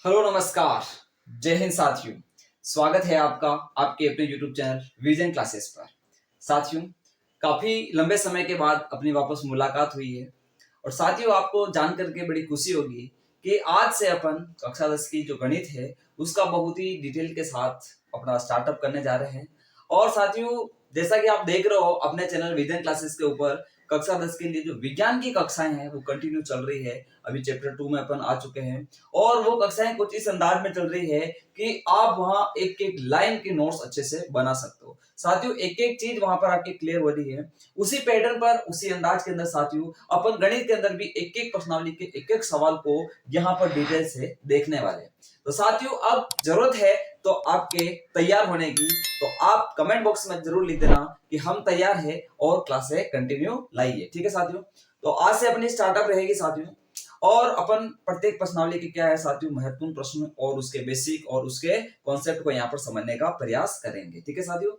Hello नमस्कार। जय हिंद साथियों। स्वागत है आपका आपके अपने YouTube चैनल विजन क्लासेस पर। साथियों, काफी लंबे समय के बाद अपनी वापस मुलाकात हुई है और साथियों आपको जान करके बड़ी खुशी होगी कि आज से अपन कक्षा 10 की जो गणित है उसका बहुत ही डिटेल के साथ अपना स्टार्टअप करने जा रहे हैं। और साथियों, जैसा कि आप देख रहे हो अपने चैनल विजन क्लासेस के ऊपर कक्षा 10 के लिए जो विज्ञान की कक्षाएं हैं वो कंटिन्यू चल रही है। अभी चैप्टर 2 में अपन आ चुके हैं और वो कक्षाएं कुछ इस अंदाज में चल रही है कि आप वहां एक एक लाइन के नोट्स अच्छे से बना सकते हो। साथियों, एक एक चीज वहां पर आपके क्लियर हो रही है। उसी पैटर्न पर उसी अंदाज के अंदर साथियों अपन गणित के अंदर भी एक एक प्रश्नावली के एक एक सवाल को यहाँ पर डिटेल से देखने वाले हैं। तो साथियों, अब जरूरत है तो आपके तैयार होने की, तो आप कमेंट बॉक्स में जरूर लिख देना कि हम तैयार है और क्लासे कंटिन्यू लाइए। ठीक है साथियों, तो आज से अपनी स्टार्टअप रहेगी साथियों। और अपन प्रत्येक प्रश्नावली के क्या है साथियों महत्वपूर्ण प्रश्न और उसके बेसिक और उसके कॉन्सेप्ट को यहाँ पर समझने का प्रयास करेंगे। ठीक है साथियों,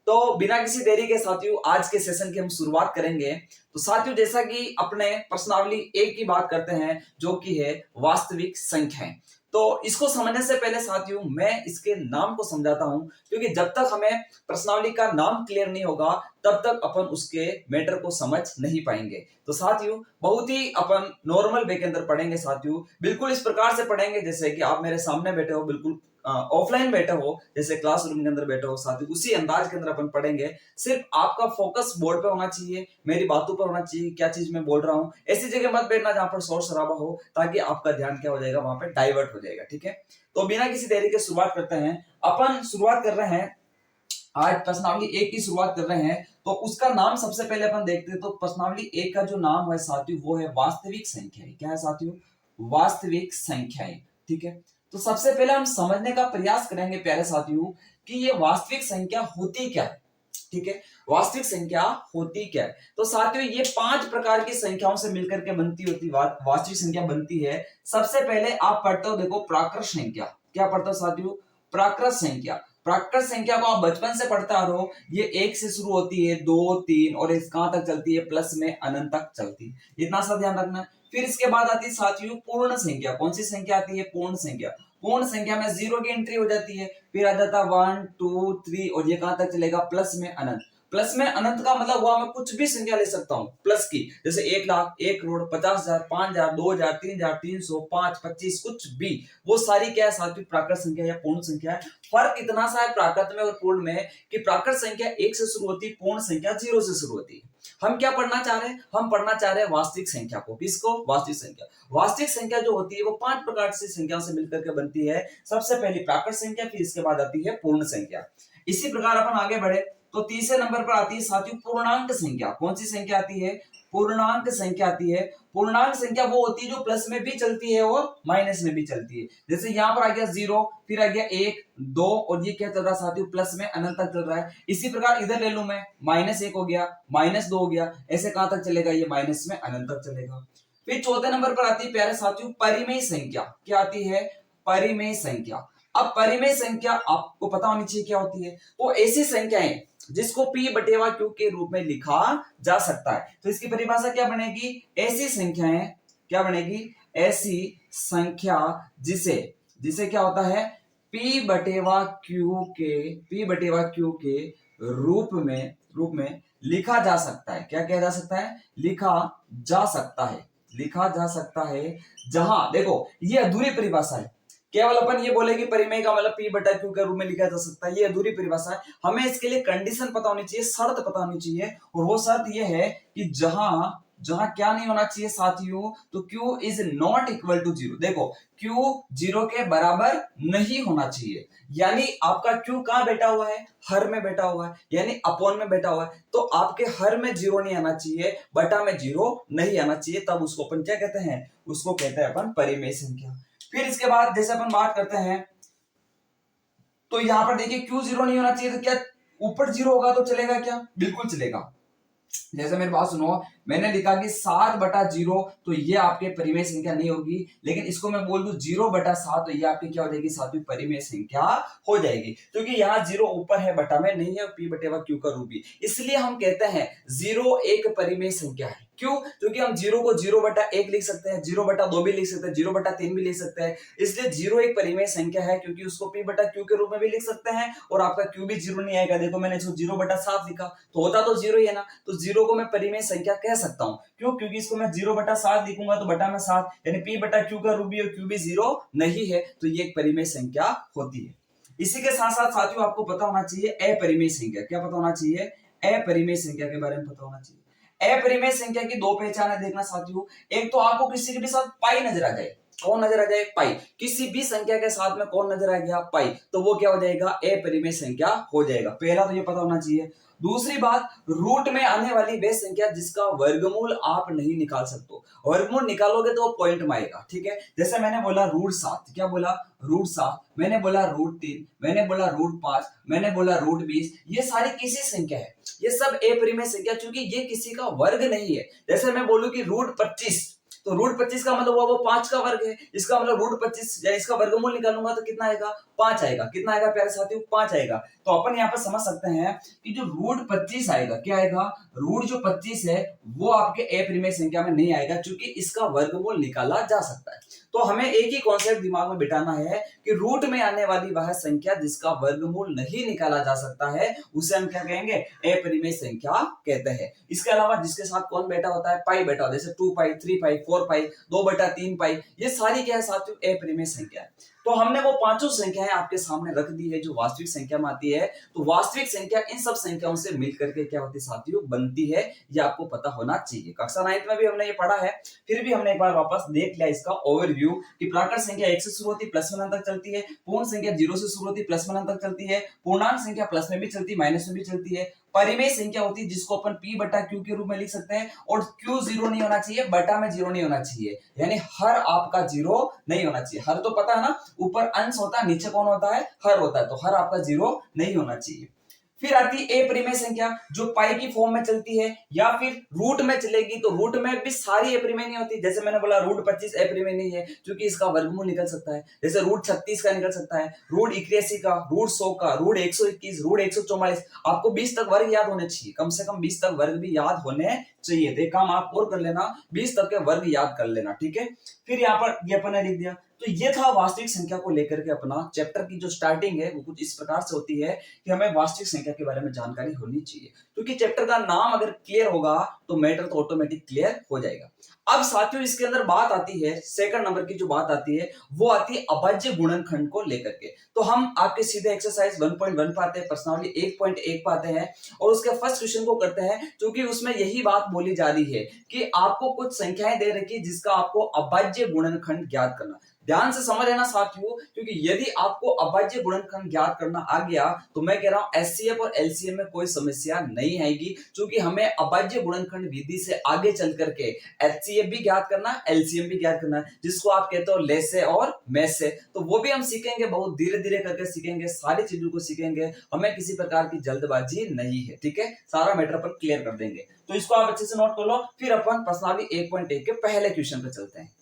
तो बिना किसी देरी के साथियों आज के सेशन की हम शुरुआत करेंगे। तो साथियों, जैसा कि अपने प्रश्नावली एक की बात करते हैं जो कि है वास्तविक संख्याएं। तो इसको समझने से पहले साथियों मैं इसके नाम को समझाता हूं, क्योंकि जब तक हमें प्रश्नावली का नाम क्लियर नहीं होगा तब तक अपन उसके मैटर को समझ नहीं पाएंगे। तो साथियों बहुत ही अपन नॉर्मल वे के अंदर पढ़ेंगे साथियों, बिल्कुल इस प्रकार से पढ़ेंगे जैसे कि आप मेरे सामने बैठे हो, बिल्कुल ऑफलाइन बैठे हो, जैसे क्लासरूम के अंदर बैठे हो साथियों, उसी अंदाज के अंदर अपन पढ़ेंगे। सिर्फ आपका फोकस बोर्ड पे होना चाहिए, मेरी बातों पर होना चाहिए, क्या चीज मैं बोल रहा हूँ। ऐसी जगह मत बैठना जहां पर शोर शराबा हो, ताकि आपका ध्यान क्या हो जाएगा, वहां पे डाइवर्ट हो जाएगा। ठीक है, तो बिना किसी देरी के शुरुआत करते हैं। अपन शुरुआत कर रहे हैं आज प्रश्नावली एक की शुरुआत कर रहे हैं। तो उसका नाम सबसे पहले अपन देखते हैं। तो प्रश्नावली एक का जो नाम है साथियों वो है वास्तविक संख्याएं। क्या है साथियों? वास्तविक संख्याएं। ठीक है, तो सबसे पहले हम समझने का प्रयास करेंगे प्यारे साथियों कि ये वास्तविक संख्या होती क्या है। ठीक है, वास्तविक संख्या होती क्या है? तो साथियों ये 5 प्रकार की संख्याओं से मिलकर के बनती होती वास्तविक संख्या बनती है। सबसे पहले आप पढ़ते हो, देखो, प्राकृत संख्या। क्या पढ़ते हो साथियों? प्राकृत संख्या। प्राकृत संख्या को आप बचपन से पढ़ते आ रहे हो। ये 1 से शुरू होती है, 2, 3 और इस कहां तक चलती है? प्लस में अनंत तक चलती है। इतना सा ध्यान रखना। फिर इसके बाद आती है साथियों पूर्ण संख्या। कौन सी संख्या आती है? पूर्ण संख्या। पूर्ण संख्या में जीरो की एंट्री हो जाती है। फिर आ जाता है 1, 2, 3 और ये कहां तक चलेगा? प्लस में अनंत। प्लस में अनंत का मतलब हुआ मैं कुछ भी संख्या ले सकता हूं प्लस की, जैसे 1 लाख, 1 करोड़, 50,000, 5,000, 2,000, 3,000, 300, 5, 25, कुछ भी। वो सारी क्या है साथियों? प्राकृत संख्या या पूर्ण संख्या है। फर्क इतना सा है प्राकृत में और पूर्ण में कि प्राकृत संख्या 1 से शुरू होती है, पूर्ण संख्या 0 से शुरू होती है। हम क्या पढ़ना चाह रहे हैं? हम पढ़ना चाह रहे हैं वास्तविक संख्या को। किसको? वास्तविक संख्या। वास्तविक संख्या जो होती है वो 5 प्रकार से संख्याओं से मिलकर के बनती है। सबसे पहली प्राकृत संख्या, फिर इसके बाद आती है पूर्ण संख्या। इसी प्रकार अपन आगे बढ़े तो तीसरे नंबर पर आती है साथियों पूर्णांक संख्या। कौन सी संख्या आती है? पूर्णांक संख्या आती है। पूर्णांक संख्या वो होती है जो प्लस में भी चलती है और माइनस में भी चलती है। जैसे यहाँ पर आ गया 0, फिर आ गया 1, 2 और ये क्या चल रहा है साथियों? प्लस में अनंत तक चल रहा है। इसी प्रकार इधर ले लूं मैं, -1 हो गया, -2 हो गया, ऐसे कहां तक चलेगा? ये माइनस में अनंत तक चलेगा। फिर चौथे नंबर पर आती है प्यारे साथियों परिमेय संख्या। क्या आती है? परिमेय संख्या। अब परिमेय संख्या आपको पता होनी चाहिए क्या होती है। वो ऐसी संख्याएं जिसको p बटेवा q के रूप में लिखा जा सकता है। तो इसकी परिभाषा क्या बनेगी? ऐसी संख्याएं, क्या बनेगी? ऐसी संख्या जिसे जिसे क्या होता है? p बटेवा q के रूप में लिखा जा सकता है। क्या किया जा सकता है? लिखा जा सकता है। लिखा जा सकता है। जहां देखो ये अधूरी परिभाषा है। केवल अपन ये बोले कि परिमेय का मतलब p बटा q के रूप में लिखा जा सकता है, ये अधूरी परिभाषा है। हमें इसके लिए कंडीशन पता होनी चाहिए, शर्त पता होनी चाहिए। और वो शर्त ये है कि जहां जहां क्या नहीं होना चाहिए साथियों? तो q is not equal to 0। देखो q 0 के बराबर नहीं होना चाहिए। यानी आपका q कहां बैठा हुआ है? हर में बैठा हुआ है, यानी अपॉन में बैठा हुआ है। तो आपके हर में 0 नहीं आना चाहिए, बटा में 0 नहीं आना चाहिए। तब उसको अपन क्या कहते हैं? उसको कहते हैं अपन परिमेय संख्या। फिर इसके बाद जैसे अपन बात करते हैं तो यहां पर देखिए क्यू 0 नहीं होना चाहिए। तो क्या ऊपर 0 होगा तो चलेगा क्या? बिल्कुल चलेगा। जैसे मेरी बात सुनो, मैंने लिखा कि 7/0, तो ये आपके परिमेय संख्या नहीं होगी, लेकिन इसको मैं बोल दूं 0/7, तो ये आपकी क्या हो जाएगी, सातवीं परिमेय संख्या हो जाएगी, क्योंकि यहाँ 0 ऊपर है, बटा में नहीं है, p/q का रूप भी, इसलिए हम कहते हैं 0 एक परिमेय संख्या है। क्यों? क्योंकि हम 0 को 0/1 लिख सकते हैं, 0/2 भी लिख सकते हैं, 0/3 भी लिख सकते हैं, इसलिए 0 एक परिमेय संख्या है, क्योंकि उसको p/q के रूप में भी लिख सकते हैं, और आपका q भी 0 नहीं आएगा। देखो मैंने इसको 0/7 लिखा, तो होता तो 0 ही है ना, तो 0 को मैं परिमेय संख्या कह सकता हूं। क्यों? क्योंकि इसको मैं 0/7 लिखूंगा तो बटा में 7, यानी p/q का रूप भी और q भी 0 नहीं है, तो ये एक परिमेय संख्या होती है। इसी के साथ साथ साथियों आपको पता होना चाहिए अपरिमेय संख्या। क्या पता होना चाहिए? अपरिमेय संख्या के बारे में पता होना चाहिए। अपरिमेय संख्या की दो पहचान है, देखना साथियों। एक तो आपको किसी के भी साथ पाई नजर आ जाए। कौन नजर आ जाए? पाई। किसी भी संख्या के साथ में कौन नजर आ गया? पाई। तो वो क्या हो जाएगा? अपरिमेय संख्या हो जाएगा। पहला तो ये पता होना चाहिए। दूसरी बात, रूट में आने वाली वह संख्या जिसका वर्गमूल आप नहीं निकाल सकते। वर्गमूल निकालोगे तो वो पॉइंट में आएगा, ठीक है। जैसे मैंने बोला √7, क्या बोला? √7, मैंने बोला √3, मैंने बोला √5, मैंने बोला √20, ये सारी किसी संख्या है, ये सब अपरिमेय संख्या, क्योंकि ये किसी का वर्ग नहीं है। जैसे मैं बोलूं कि √25, तो √25 का मतलब वो 5 का वर्ग है, इसका मतलब √25 या इसका वर्गमूल निकालूंगा तो कितना आएगा? 5 आएगा। कितना आएगा प्यारे साथियों? 5 आएगा। तो अपन यहाँ पर समझ सकते हैं कि जो √25 आएगा, क्या आएगा? रूट जो 25 है वो आपके अपरिमेय संख्या में नहीं आएगा, क्योंकि इसका वर्गमूल निकाला जा सकता है। तो हमें एक ही कॉन्सेप्ट दिमाग में बिठाना है कि रूट में आने वाली वह संख्या जिसका वर्गमूल नहीं निकाला जा सकता है, उसे हम क्या कहेंगे? अपरिमेय संख्या कहते हैं। इसके अलावा जिसके साथ कौन बैठा होता है? पाई बैठा होता है, जैसे 2π, 3π, 4π, 2/3π, ये सारी क्या है साथियों? अपरिमेय संख्या है। तो हमने वो पांचों संख्याएं आपके सामने रख दी है जो वास्तविक संख्या में आती है। तो वास्तविक संख्या इन सब संख्याओं से मिलकर के क्या होती है साथियों? बनती है। ये आपको पता होना चाहिए। कक्षा 9 में भी हमने ये पढ़ा है, फिर भी हमने एक बार वापस देख लिया इसका ओवरव्यू कि प्राकृत संख्या 1 से शुरू होती है, +1 तक चलती है। पूर्ण संख्या 0 से शुरू होती है, +1 तक चलती है। पूर्णांक संख्या प्लस में भी चलती है, माइनस में भी चलती है। परिमेय संख्या होती है जिसको अपन p/q के रूप में लिख सकते हैं, और q 0 नहीं होना चाहिए, बटा में 0 नहीं होना चाहिए, यानी हर आपका 0 नहीं होना चाहिए। हर तो पता है ना, ऊपर अंश होता है, नीचे कौन होता है? हर होता है, तो हर आपका 0 नहीं होना चाहिए। फिर आती है अपरिमेय संख्या जो पाई की फॉर्म में चलती है या फिर रूट में चलेगी, तो रूट में भी सारी अपरिमेय नहीं होती। जैसे मैंने बोला √25 अपरिमेय नहीं है, क्योंकि इसका वर्गमूल निकल सकता है। जैसे √36 का निकल सकता है, √81 का, √100 का, √121, √144। आपको 20 तक वर्ग याद होने चाहिए, कम से कम 20 तक वर्ग भी याद होने चाहिए। तो एक काम आप और कर लेना, 20 तक के वर्ग याद कर लेना, ठीक है। फिर यहाँ पर ये अपन ने लिख दिया। तो ये था वास्तविक संख्या को लेकर के अपना चैप्टर की जो स्टार्टिंग है वो कुछ इस प्रकार से होती है कि हमें वास्तविक संख्या के बारे में जानकारी होनी चाहिए, क्योंकि चैप्टर का नाम अगर क्लियर होगा तो मैटर तो ऑटोमेटिक क्लियर हो जाएगा। अब साथियों इसके अंदर बात आती है, सेकंड नंबर की जो बात आती है वो आती है अभाज्य गुणनखंड को लेकर के। तो हम आपके सीधे एक्सरसाइज 1.1 पे आते हैं, प्रश्नावली 1.1 पे आते हैं, और उसके फर्स्ट क्वेश्चन को करते हैं, क्योंकि उसमें यही बात बोली जा रही है कि आपको कुछ संख्याएं दे रखी है जिसका आपको अभाज्य गुणनखंड ज्ञात करना। ध्यान से समझ लेना साथियों, क्योंकि यदि आपको अभाज्य गुणनखंड ज्ञात करना आ गया तो मैं कह रहा हूं एचसीएफ और एलसीएम में कोई समस्या नहीं आएगी, क्योंकि हमें अभाज्य गुणनखंड विधि से आगे चल करके एचसीएफ भी ज्ञात करना, एलसीएम भी ज्ञात करना, जिसको आप कहते हो ले से और में से। तो वो भी हम सीखेंगे, बहुत धीरे धीरे करके सीखेंगे, सारी चीजों को सीखेंगे। हमें किसी प्रकार की जल्दबाजी नहीं है, ठीक है। सारा मैटर पर क्लियर कर देंगे, तो इसको आप अच्छे से नोट कर लो। फिर अपन प्रश्नावली 1.1 के पहले क्वेश्चन पे चलते हैं।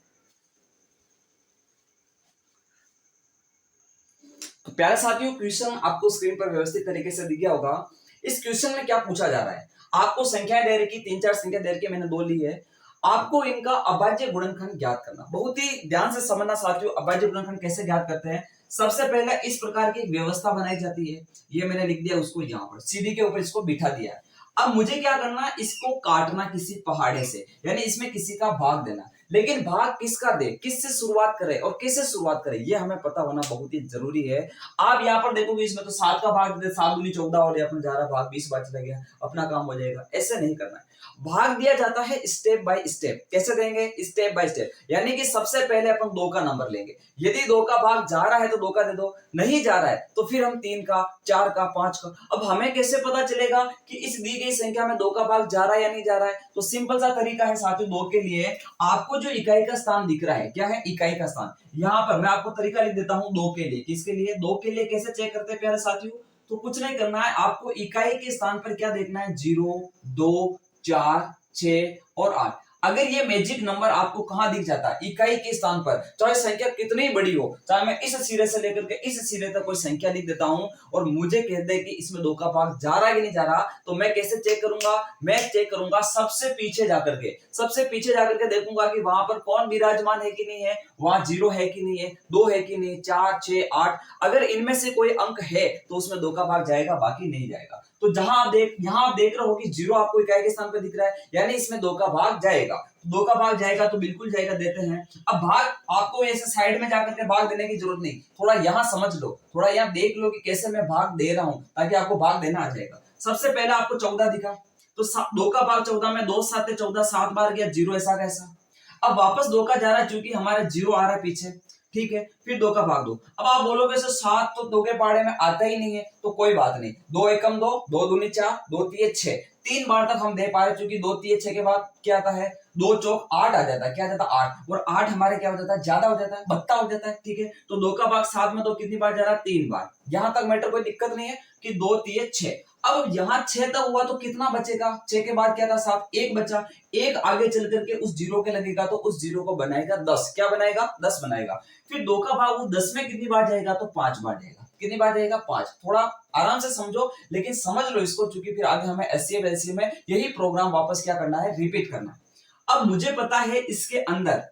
तो प्यारे साथियों क्वेश्चन आपको स्क्रीन पर व्यवस्थित तरीके से दिख गया होगा। इस क्वेश्चन में क्या पूछा जा रहा है? आपको संख्याएं दे रखी, 3-4 संख्या दे रखी, मैंने 2 ली है। आपको इनका अभाज्य गुणनखंड ज्ञात करना। बहुत ही ध्यान से समझना साथियों, अभाज्य गुणनखंड कैसे ज्ञात करते हैं। सबसे पहले इस प्रकार की व्यवस्था बनाई जाती है, ये मैंने लिख दिया उसको यहाँ पर, सीढ़ी के ऊपर इसको बिठा दिया है। अब मुझे क्या करना है, इसको काटना किसी पहाड़े से, यानी इसमें किसी का भाग देना। लेकिन भाग किसका दे, किससे शुरुआत करे और कैसे शुरुआत करे, ये हमें पता होना बहुत ही जरूरी है। आप यहाँ पर देखोगे इसमें तो 7 का भाग दे, 7 दूनी 14 और अपना जा रहा भाग 20 बार चला गया, अपना काम हो जाएगा। ऐसे नहीं करना है, भाग दिया जाता है स्टेप बाय स्टेप। कैसे देंगे? स्टेप बाय स्टेप, यानी कि सबसे पहले अपन 2 का नंबर लेंगे। यदि 2 का भाग जा रहा है तो 2 का दे दो, नहीं जा रहा है तो फिर हम 3 का, 4 का, 5 का। अब हमें कैसे पता चलेगा कि इस दी गई संख्या में 2 का भाग जा रहा है या नहीं जा रहा है? तो सिंपल सा तरीका है साथियों 2 के लिए। आपको जो इकाई का स्थान दिख रहा है, क्या है? इकाई का स्थान। यहाँ पर मैं आपको तरीका लिख देता हूं 2 के लिए। किसके लिए? 2 के लिए कैसे चेक करते हैं प्यारे साथियों? तो कुछ नहीं करना है, आपको इकाई के स्थान पर क्या देखना है? 0, 2, 4, 6 और 8। अगर ये मैजिक नंबर आपको कहां दिख जाता है, इकाई के स्थान पर, चाहे संख्या कितनी बड़ी हो, चाहे मैं इस सिरे से लेकर के इस सिरे तक कोई संख्या लिख देता हूं और मुझे कह दे कि इसमें 2 का भाग जा रहा है कि नहीं जा रहा, तो मैं कैसे चेक करूंगा, मैं चेक करूंगा सबसे पीछे जाकर के, सबसे पीछे जाकर के देखूंगा कि वहां पर कौन विराजमान है कि नहीं है, वहां 0 है कि नहीं है, 2 है कि नहीं, 4, 6, 8, अगर इनमें से कोई अंक है तो उसमें 2 का भाग जाएगा, बाकी नहीं जाएगा। तो जहां आप देख रहे हो कि 0 आपको इकाई के स्थान पर दिख रहा है, यानी इसमें 2 का भाग जाएगा। 2 का भाग जाएगा तो बिल्कुल जाएगा, देते हैं। अब भाग आपको ऐसे साइड में जाकर के भाग देने की जरूरत नहीं, थोड़ा यहाँ समझ लो, थोड़ा यहाँ देख लो कि कैसे मैं भाग दे रहा हूं, ताकि आपको भाग देना आ जाएगा। सबसे पहले आपको 14 दिखा, तो 2 का भाग 14 में 2 7 14, 7 बार गया 0, ऐसा कैसा। अब वापस 2 का जा रहा है, चूंकि हमारा 0 आ रहा है पीछे, ठीक है, फिर 2 का भाग 2। अब आप बोलोगे सर 7 तो 2 के पहाड़े में आता ही नहीं है, तो कोई बात नहीं, 2 एकम 2, 2 दूनी 4, 2 तिये 6, 3 बार तक हम दे पा रहे, क्योंकि 2 तिये 6 के बाद क्या आता है, 2 चौक 8 आ जाता है, क्या आ जाता है 8, और 8 हमारे क्या हो जाता है, ज्यादा हो जाता है, 72 हो जाता है, ठीक है। तो 2 का भाग 7 में 2 कितनी बार जा रहा है, 3 बार, यहां तक मैटर कोई दिक्कत नहीं है कि 2 तिये 6। अब यहाँ 6 तक हुआ तो कितना बचेगा, 6 के बाद क्या था 7, 1 बचा, 1 आगे चल करके उस 0 के लगेगा, तो उस 0 को बनाएगा 10, क्या बनाएगा 10 बनाएगा। फिर 2 का भाग उस 10 में कितनी बार जाएगा, तो 5 बार जाएगा, कितनी बार जाएगा 5। थोड़ा आराम से समझो, लेकिन समझ लो इसको, क्योंकि फिर आगे हमें एससीएफ एलसीएम में यही प्रोग्राम वापस क्या करना है, रिपीट करना है। अब मुझे पता है इसके अंदर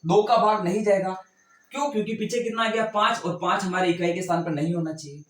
2 का भाग नहीं जाएगा, क्यों, क्योंकि पीछे कितना आ गया 5, और 5 हमारे इकाई के स्थान पर नहीं होना चाहिए।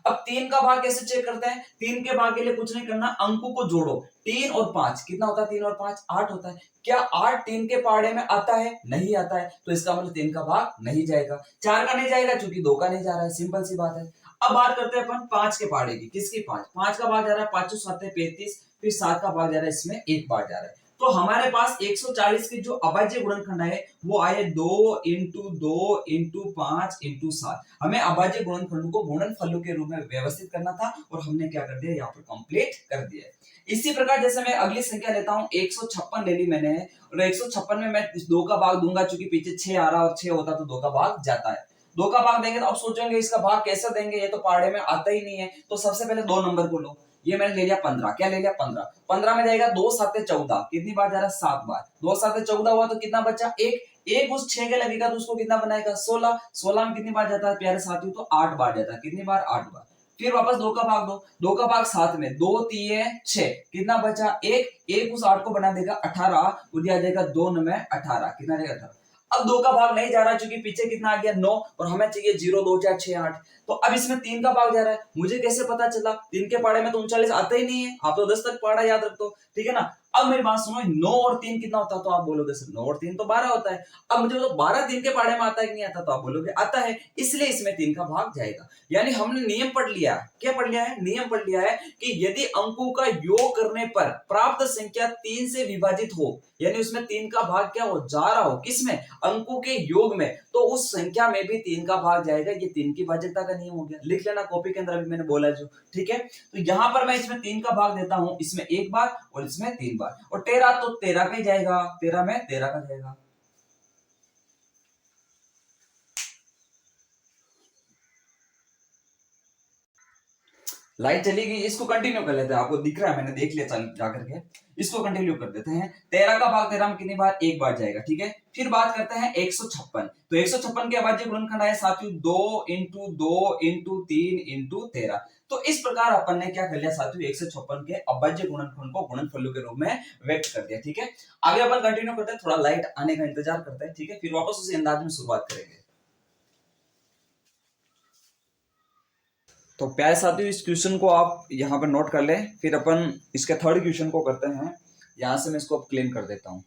अब 3 का भाग कैसे चेक करते हैं, 3 के भाग के लिए कुछ नहीं करना, अंकों को जोड़ो, 3 और 5 कितना होता है, 3 और 5 8 होता है। क्या 8 3 के पहाड़े में आता है, नहीं आता है, तो इसका मतलब 3 का भाग नहीं जाएगा। 4 का नहीं जाएगा क्योंकि 2 का नहीं जा रहा है, सिंपल सी बात है। अब बात करते हैं अपन 5 के पहाड़े की, किसकी 5 का भाग जा रहा है, 5 7 35, फिर 7 का भाग जा रहा है, इसमें 1 बार जा रहा है। तो हमारे पास 140 की जो अभाज्य गुणनखंड है वो आए 2 इंटू 2 इंटू 5 इंटू 7। हमें अभाज्य गुणनखंड को गुणनफलों के रूप में व्यवस्थित करना था, और हमने क्या कर दिया, यहाँ पर कंप्लीट कर दिया। इसी प्रकार जैसे मैं अगली संख्या लेता हूँ, 156 ले ली मैंने, और 156 में मैं 2 का भाग दूंगा, चूंकि पीछे 6 आ रहा और 6 होता तो 2 का भाग जाता है। 2 का भाग देंगे तो अब सोचेंगे इसका भाग कैसे देंगे, ये तो पहाड़े में आता ही नहीं है। तो सबसे पहले 2 नंबर को लो, ये मैंने ले लिया 15, क्या ले लिया 15, 15 में जाएगा 2 7 14, कितनी बार जा रहा है 7 बार, 2 7 14 हुआ तो कितना बचा, एक उस 6 के लगेगा तो उसको कितना बनाएगा 16, 16 में कितनी बार जाता है प्यारे साथियों, तो 8 बार जाता है, कितनी बार 8 बार। फिर वापस 2 का भाग दो, 2 का भाग 7 में 2 3 6, कितना बचा, एक उस 8 को बना देगा 18, उधर आ जाएगा 2 में 18, कितना रहेगा 18। अब 2 का भाग नहीं जा रहा क्योंकि पीछे कितना आ गया 9, और हमें चाहिए 0 2 4 6 8, तो अब इसमें 3 का भाग जा रहा है। मुझे कैसे पता चला, 3 के पहाड़े में तो 39 आता ही नहीं है, आप तो 10 तक पहाड़ा याद रखते हो, ठीक है ना। अब मेरी बात सुनो, 9 और 3 कितना होता है, तो आप बोलोगे सर 9 और 3 तो 12 होता है। अब मुझे तो 12 3 के पहाड़े में आता है कि नहीं आता, तो आप बोलोगे आता है, इसलिए इसमें 3 का भाग जाएगा। यानी हमने नियम पढ़ लिया, क्या पढ़ लिया है, नियम पढ़ लिया है कि यदि अंकों का योग करने पर प्राप्त संख्या 3 से विभाजित हो, यानी उसमें 3 का भाग क्या हो, जा रहा हो, किसमें, अंकों के योग में, तो उस संख्या में भी 3 का भाग जाएगा। ये 3 की भाज्यता का नियम हो गया, लिख लेना कॉपी के अंदर, अभी मैंने बोला जो, ठीक है। तो यहां पर मैं इसमें 3 का भाग देता हूं, इसमें 1 बार और इसमें 3 बार, और 13 तो 13 का ही जाएगा, 13 में 13 का जाएगा। लाइट चली गई, इसको कंटिन्यू कर लेते हैं, आपको दिख रहा है मैंने देख लिया जाकर के, इसको कंटिन्यू कर देते हैं। 13 का भाग 13 में कितनी बार, 1 बार जाएगा, ठीक है। फिर बात करते हैं 156, तो 156 के अभाज्य गुणनखंड आए साथियों 2 इंटू 2 इंटू 3 इंटू 13। तो इस प्रकार अपन ने क्या कर लिया साथियों, 156 के अभाज्य गुणनखंड को गुणनफलों के रूप में व्यक्त कर दिया, ठीक है। आगे अपन कंटिन्यू करते हैं, थोड़ा लाइट आने का इंतजार करते हैं, ठीक है, फिर वापस उसी अंदाज में शुरुआत करेंगे। तो प्यारे साथियों, इस क्वेश्चन को आप यहाँ पर नोट कर लें, फिर अपन इसके थर्ड क्वेश्चन को करते हैं। यहाँ से मैं इसको क्लीन कर देता हूँ।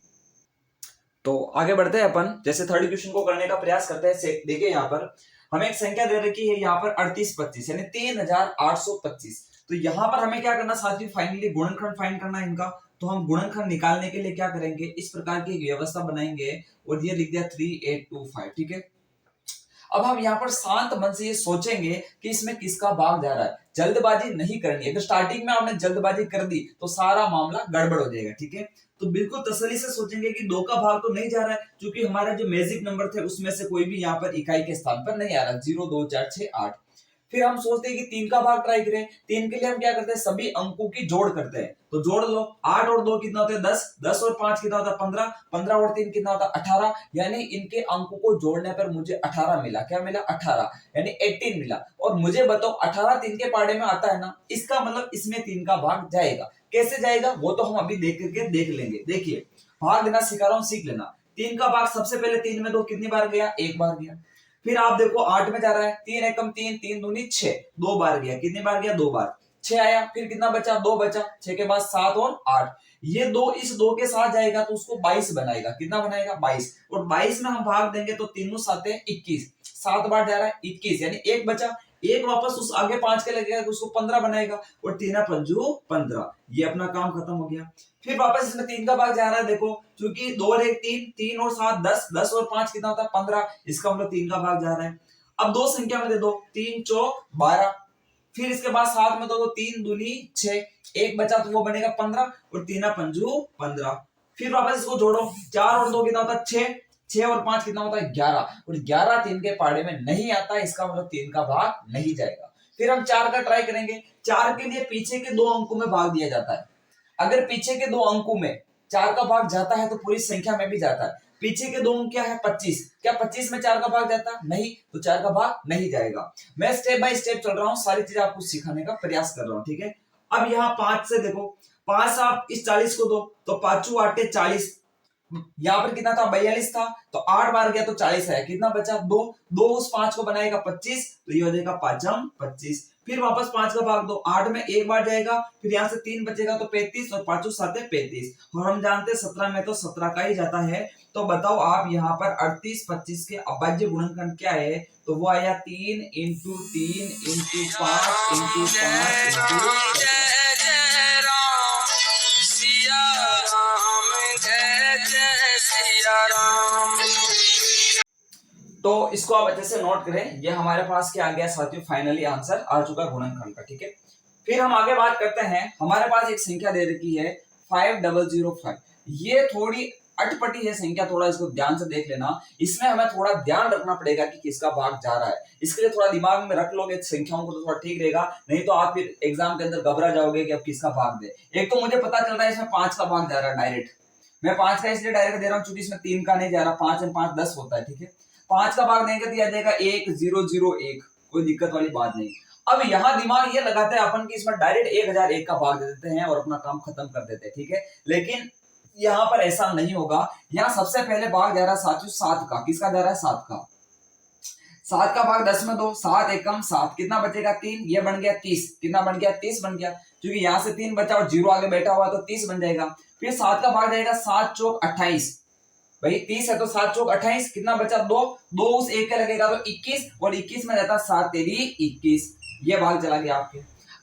तो आगे बढ़ते हैं अपन, जैसे थर्ड क्वेश्चन को करने का प्रयास करते हैं। देखिए यहाँ पर हमें एक संख्या दे रखी है, यहाँ पर 3825 यानी 3825। तो यहाँ पर हमें क्या करना साथियों, फाइनली गुणनखंड फाइंड करना है इनका। तो हम गुणनखंड निकालने के लिए क्या करेंगे, इस प्रकार की व्यवस्था बनाएंगे, और ये लिख दिया 3825, ठीक है। अब हम यहाँ पर शांत मन से ये सोचेंगे कि इसमें किसका भाग जा रहा है, जल्दबाजी नहीं करनी। अगर स्टार्टिंग में आपने जल्दबाजी कर दी तो सारा मामला गड़बड़ हो जाएगा, ठीक है। तो बिल्कुल तसल्ली से सोचेंगे कि 2 का भाग तो नहीं जा रहा है, क्योंकि हमारा जो मैजिक नंबर थे उसमें से कोई भी यहाँ पर इकाई के स्थान पर नहीं आ रहा, 0 2 4 6 8। फिर हम सोचते हैं कि 3 का भाग ट्राई करें। 3 के लिए हम क्या करते हैं, सभी अंकों की जोड़ करते हैं। तो जोड़ लो, 8 और 2 कितना होता है 10, 10 और 5 कितना होता है 15, 15 और 3 कितना होता है 18, यानी इनके अंकों को जोड़ने पर मुझे 18 मिला। क्या मिला? 18, यानी 18 मिला। और मुझे बताओ 18 3 के पाड़े में आता है ना, इसका मतलब इसमें 3 का भाग जाएगा। कैसे जाएगा वो तो हम अभी देख करके देख लेंगे। देखिए, भाग देना सिखा रहा हूं, सीख लेना। 3 का भाग सबसे पहले 3 में 2 कितनी बार गया? 1 बार गया। फिर आप देखो 8 में जा रहा है, 3 एकम 3, 3 दूनी 6, 2 बार गया। कितनी बार गया? 2 बार। 6 आया, फिर कितना बचा? 2 बचा। 6 के बाद 7 और 8, ये 2 इस 2 के साथ जाएगा तो उसको 22 बनाएगा। कितना बनाएगा? 22। और 22 में हम भाग देंगे तो तीनों साते 21, 7 बार जा रहा है 21, यानी 1 बचा। एक वापस उस आगे 5 के लगेगा तो उसको 15 बनाएगा, और 3 पंजू 15, ये अपना काम खत्म हो गया। फिर वापस इसमें 3 का भाग जा रहा है, देखो क्योंकि 2 और 1 3, 3 और 7 10, 10 और 5 कितना होता है 15, इसका मतलब 3 का भाग जा रहा है। अब दो संख्या में दे दो, 3 चौक 12, फिर इसके बाद 7 में दो, 3 दूनी 6, एक बचा तो वो बनेगा 15, और 3 पंजू 15। फिर वापस इसको जोड़ो, 4 और 2 कितना होता है 6, 6 और 5 कितना होता है 11, और 11 3 के पाड़े में नहीं आता, इसका मतलब 3 का भाग नहीं जाएगा। फिर हम 4 का ट्राई करेंगे। 4 के लिए पीछे के 2 अंकों में भाग दिया जाता है। अगर पीछे के 2 अंकों में 4 का भाग जाता है तो पूरी संख्या में भी जाता है। पीछे के 2 अंक क्या है? 25, क्या 25 में 4 का भाग जाता? नहीं, तो 4 का भाग नहीं जाएगा। मैं स्टेप बाय स्टेप चल रहा हूं, सारी चीजें आपको सिखाने का प्रयास कर रहा हूं, ठीक है। अब यहाँ 5 से देखो, 5 आप इस 40 को दो तो 5 8 40, यहाँ पर कितना था? 42 था, तो 8 बार गया तो 40 आया। कितना बचा? 2, 2 उस 5 को बनाएगा 25, तो ये हो जाएगा 5 25। फिर वापस 5 का भाग दो, 8 में 1 बार जाएगा, फिर यहाँ से 3 बचेगा तो 35, और 5 7 35, और हम जानते हैं 17 में तो 17 का ही जाता है। तो बताओ आप यहाँ पर 38 25 के अभाज्य गुणनखंड क्या है? तो वो आया 3 इंटू 3 इंटू 5 इंटू 5 इंटू। तो इसको आप अच्छे से नोट करें, ये हमारे पास क्या आ गया साथियों? फाइनली आंसर आ चुका गुणनखंड का, ठीक है। फिर हम आगे बात करते हैं, हमारे पास एक संख्या दे रखी है 5005। ये थोड़ी अटपटी है संख्या, थोड़ा इसको ध्यान से देख लेना। इसमें हमें थोड़ा ध्यान रखना पड़ेगा कि किसका भाग जा रहा है। इसके लिए थोड़ा दिमाग में रख लोगे संख्याओं को तो थोड़ा ठीक रहेगा, नहीं तो आप फिर एग्जाम के अंदर घबरा जाओगे कि अब किसका भाग दे। एक तो मुझे पता चल रहा है इसमें 5 का भाग जा रहा है डायरेक्ट, मैं 5 का इसलिए डायरेक्ट दे रहा हूँ क्योंकि इसमें 3 का नहीं जा रहा। 5 और 5 10 होता है, ठीक है। 5 का भाग देंगे तो आ जाएगा 1001, कोई दिक्कत वाली बात नहीं। अब यहाँ दिमाग ये लगाते हैं अपन कि इसमें डायरेक्ट 1001 का भाग दे देते हैं और अपना काम खत्म कर देते हैं, ठीक है। लेकिन यहाँ पर ऐसा नहीं होगा। यहाँ सबसे पहले भाग जा रहा है साथियों 7 का। किसका जा रहा है? 7 का। 7 का भाग 10 में दो, 7 एकम 7, कितना बचेगा? 3, ये बन गया 30। कितना बन गया? 30 बन गया, क्योंकि यहाँ से 3 बचा और 0 आगे बैठा हुआ तो 30 बन जाएगा। फिर 7 का भाग जाएगा 7 चौक 28, भाई 30 है तो 7 चौक 28, कितना बचा? 2, 2 उस एक के लगेगा तो 21, और 21 में जाता 7 तेरी 21, ये भाग चला गया आपके।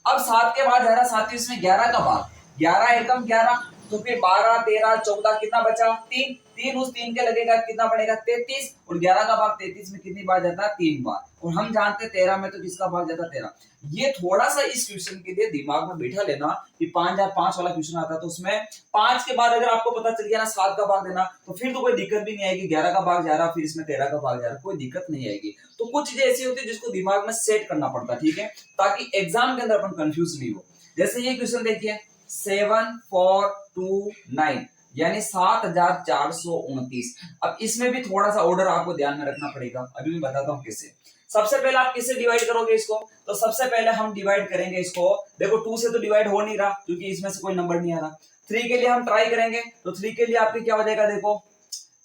अब 7 के बाद जा रहा साथियों इसमें 11 का भाग, 11 एकम 11, तो फिर 12 13 14 कितना बचा? 3, 3 उस 3 के लगेगा, कितना बनेगा? 33, और 11 का भाग 33 में कितनी बार जाता है? 3 बार। और हम जानते हैं 13 में तो किसका भाग जाता है? 13। ये थोड़ा सा इस क्वेश्चन के लिए दिमाग में बिठा लेना कि 5005 वाला क्वेश्चन आता है तो उसमें 5 के बाद अगर आपको पता चल गया ना 7 का भाग देना, तो फिर तो कोई दिक्कत भी नहीं आएगी। 11 का भाग जा रहा, फिर इसमें 13 का भाग जा रहा, कोई दिक्कत नहीं आएगी। तो कुछ चीजें ऐसी होती है जिसको दिमाग में सेट करना पड़ता है, ठीक है, ताकि एग्जाम के अंदर अपन कंफ्यूज नहीं हो। जैसे ये क्वेश्चन देखिए 7429, यानी 7429। अब इसमें भी थोड़ा सा ऑर्डर आपको ध्यान में रखना पड़ेगा, अभी मैं बताता हूँ कैसे। सबसे पहले आप किससे डिवाइड करोगे इसको? तो सबसे पहले हम डिवाइड करेंगे इसको, देखो 2 से तो डिवाइड हो नहीं रहा क्योंकि इसमें से कोई नंबर नहीं आ रहा। 3 के लिए हम ट्राई करेंगे, तो 3 के लिए आपके क्या हो जाएगा? देखो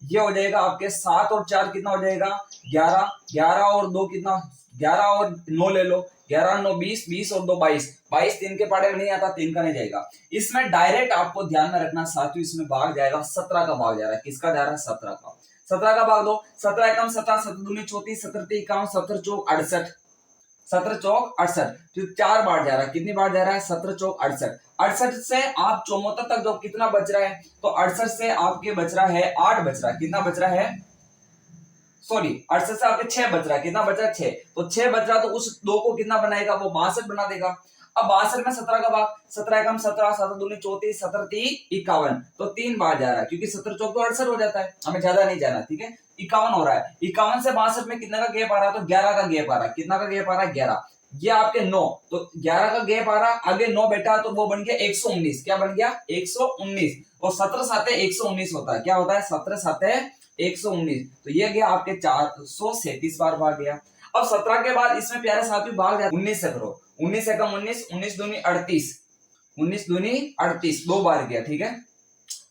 ये हो जाएगा आपके 7 और 4 कितना हो जाएगा? 11, 11 और 2 कितना? 11 और 9 ले लो, 11 9 20, 20 और 2 22, 22 3 के पाड़े में नहीं आता, 3 का नहीं जाएगा। इसमें डायरेक्ट आपको ध्यान में रखना साथियों, इसमें भाग जाएगा 17 का भाग जा रहा है। किसका जा रहा है? 17 का। 17 का भाग दो, 17 एकम 17, 17 दूनी 34, 17 तीन 51, 17 चौक 68, 17 चौक 68, फिर 4 बार जा रहा है। कितनी बार जा रहा है? 17 चौक 68। 68 से आप 74 तक जो कितना बच रहा है? तो 68 से आपके बच रहा है 8 बच रहा है। कितना बच रहा है? सॉरी 68 से आपके 6 बच रहा है। कितना बच रहा है? 6। तो 6 बच रहा तो उस 2 को कितना बनाएगा? वो 62 बना देगा। अब 62 में 17 का भाग, 17 एकम 17, 17 दूनी 34, 17 तीन 51, तो 3 बार जा रहा है क्योंकि 17 चौक तो 68 हो जाता है, हमें ज्यादा नहीं जाना, ठीक है। 51 हो रहा है। 51 से 62 में कितना का गैप आ रहा है? तो 11 का गैप आ रहा है। कितना का गैप आ रहा है? 11। ये आपके 9, तो 11 का गैप आ रहा, आगे 9 बैठा तो वो बन गया 119। क्या बन गया? 119। और 17 साते 119 होता है। क्या होता है? 17 साते 119। तो ये गया आपके 437 बार भाग गया। अब 17 के बाद इसमें प्यारे साथियों भाग जाए 19 से करो। 19 से कम 19, 19 दूनी 38, 19 दूनी 38, 2 बार गया। ठीक है,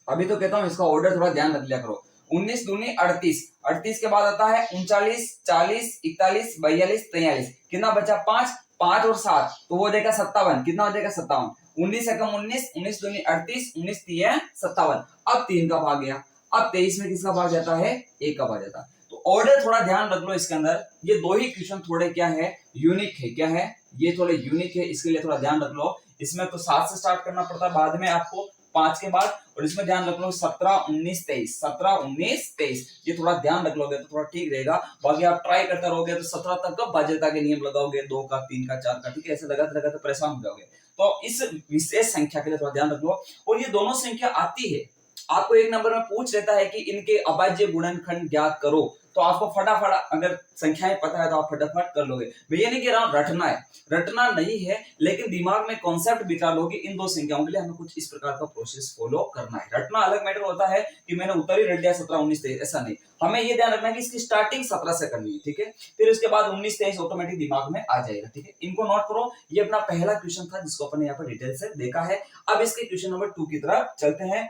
अभी तो कहता हूं इसका ऑर्डर थोड़ा ध्यान रख लिया करो। 19 दूनी 38, 38 के बाद आता है 39, 40, 41, 42, 43, कितना बचा? 5, 5 और 7 तो वो हो जाएगा 57। कितना हो जाएगा? 57। 19 से कम 19, 19 दूनी 38, 19 3 57। अब 3 का भाग गया। अब 23 में किसका भाग जाता है? 1 का भाग जाता है। तो ऑर्डर थोड़ा ध्यान रख लो इसके अंदर। ये दो ही क्वेश्चन थोड़े क्या है? यूनिक है। क्या है? ये थोड़े यूनिक है, इसके लिए थोड़ा ध्यान रख लो। इसमें तो 7 से स्टार्ट करना पड़ता है बाद में आपको 5 के बाद, और इसमें ध्यान रख लो 17, 19, 23, 17, 19, 23, ये थोड़ा ध्यान रख लोगे तो थोड़ा ठीक रहेगा। बाकी आप ट्राई करते रहोगे तो 17 तक का बाध्यता के नियम लगाओगे, 2 का, 3 का, 4 का, ठीक है, ऐसे लगाते लगाते परेशान हो जाओगे। तो इस विशेष संख्या के लिए थोड़ा ध्यान रख लो। और ये दोनों संख्या आती है, आपको एक नंबर में पूछ लेता है कि इनके अभाज्य गुणनखंड ज्ञात करो, तो आपको फटाफट अगर संख्याएं पता है तो आप फटाफट कर लोगे। मैं ये नहीं कह रहा हूं रटना है, रटना नहीं है, लेकिन दिमाग में कॉन्सेप्ट बिठा लो कि इन दो संख्याओं के लिए हमें कुछ इस प्रकार का प्रोसेस फॉलो करना है। रटना अलग मैटर होता है कि मैंने उत्तर ही रट दिया 17, 19, 23, ऐसा नहीं। हमें ये ध्यान रखना है कि इसकी स्टार्टिंग 17 से करनी है। ठीक है, फिर उसके बाद 19, 23 ऑटोमेटिक दिमाग में आ जाएगा। ठीक है, इनको नोट करो। ये अपना पहला क्वेश्चन था जिसको अपन यहाँ पर डिटेल से देखा है। अब इसके क्वेश्चन नंबर 2 की तरफ चलते हैं।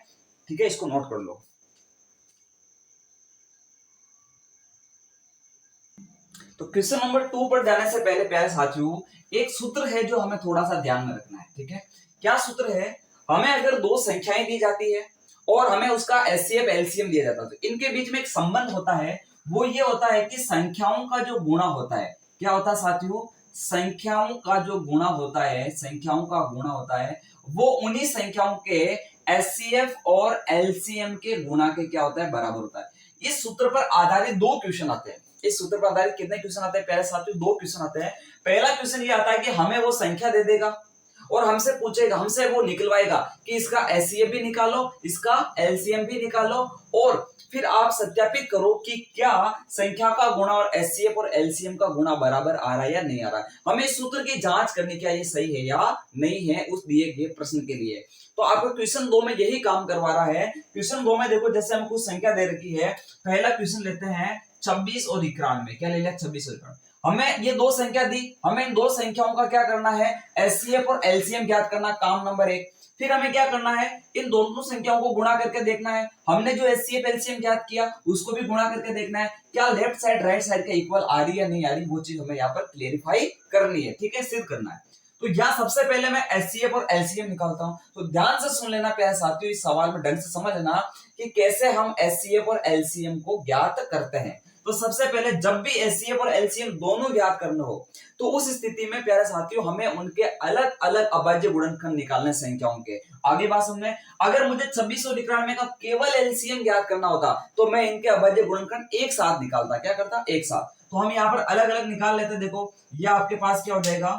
ठीक है, इसको नोट कर लो। तो क्वेश्चन नंबर 2 पर जाने से पहले प्यारे साथियों, एक सूत्र है जो हमें थोड़ा सा ध्यान में रखना है। ठीक है, क्या सूत्र है? हमें अगर दो संख्याएं दी जाती है और हमें उसका एचसीएफ एलसीएम दिया जाता है, तो इनके बीच में एक संबंध होता है। वो ये होता है कि संख्याओं का जो गुणा होता है, क्या होता है साथियों? संख्याओं का जो गुणा होता है, संख्याओं का गुणा होता है, वो उन्हीं संख्याओं के एचसीएफ और एलसीएम के गुणा के क्या होता है? बराबर होता है। इस सूत्र पर आधारित दो क्वेश्चन आते हैं। इस सूत्र पर आधारित कितने क्वेश्चन आते हैं प्यारे साथियों? दो क्वेश्चन आते हैं। पहला क्वेश्चन ये आता है कि हमें वो संख्या दे देगा और हमसे पूछेगा, हमसे वो निकलवाएगा कि इसका एचसीएफ भी निकालो, इसका एलसीएम भी निकालो, और फिर आप सत्यापित करो कि क्या संख्या का गुणा और एचसीएफ और एलसीएम का गुणा बराबर आ रहा है या नहीं आ रहा है। हमें इस सूत्र की जांच करनी, क्या ये सही है या नहीं है उस दिए गए प्रश्न के लिए। तो आपको क्वेश्चन 2 में यही काम करवा रहा है। क्वेश्चन 2 में देखो, जैसे हमको संख्या दे रखी है, पहला क्वेश्चन लेते हैं 26 और 91। क्या ले लिया? 26 और 91। हमें ये दो संख्या दी, हमें इन दो संख्याओं का क्या करना है? एचसीएफ और एलसीएम ज्ञात करना, काम नंबर 1। फिर हमें क्या करना है? इन दोनों संख्याओं को गुणा करके देखना है। हमने जो एचसीएफ एलसीएम ज्ञात किया उसको भी गुणा करके देखना है, क्या लेफ्ट साइड राइट साइड का इक्वल आ रही है नहीं आ रही, वो चीज हमें यहाँ पर क्लेरिफाई करनी है। ठीक है, सिद्ध करना है। तो यहाँ सबसे पहले मैं एचसीएफ और एलसीएम निकालता हूं। तो ध्यान से सुन लेना प्यारे साथियों, इस सवाल में ढंग से समझना कि कैसे हम एचसीएफ और एलसीएम को ज्ञात करते हैं। तो सबसे पहले जब भी एचसीएफ और एलसीएम दोनों ज्ञात करना हो, तो उस स्थिति में प्यारे साथियों हमें उनके अलग अलग अभाज्य गुणनखंड निकालने संख्याओं के। आगे बात समझे, अगर मुझे 26 और 91 का केवल एलसीएम ज्ञात करना होता तो मैं इनके अभाज्य गुणनखंड एक साथ निकालता। क्या करता? एक साथ। तो हम यहाँ पर अलग अलग निकाल लेते। देखो, ये आपके पास क्या हो जाएगा?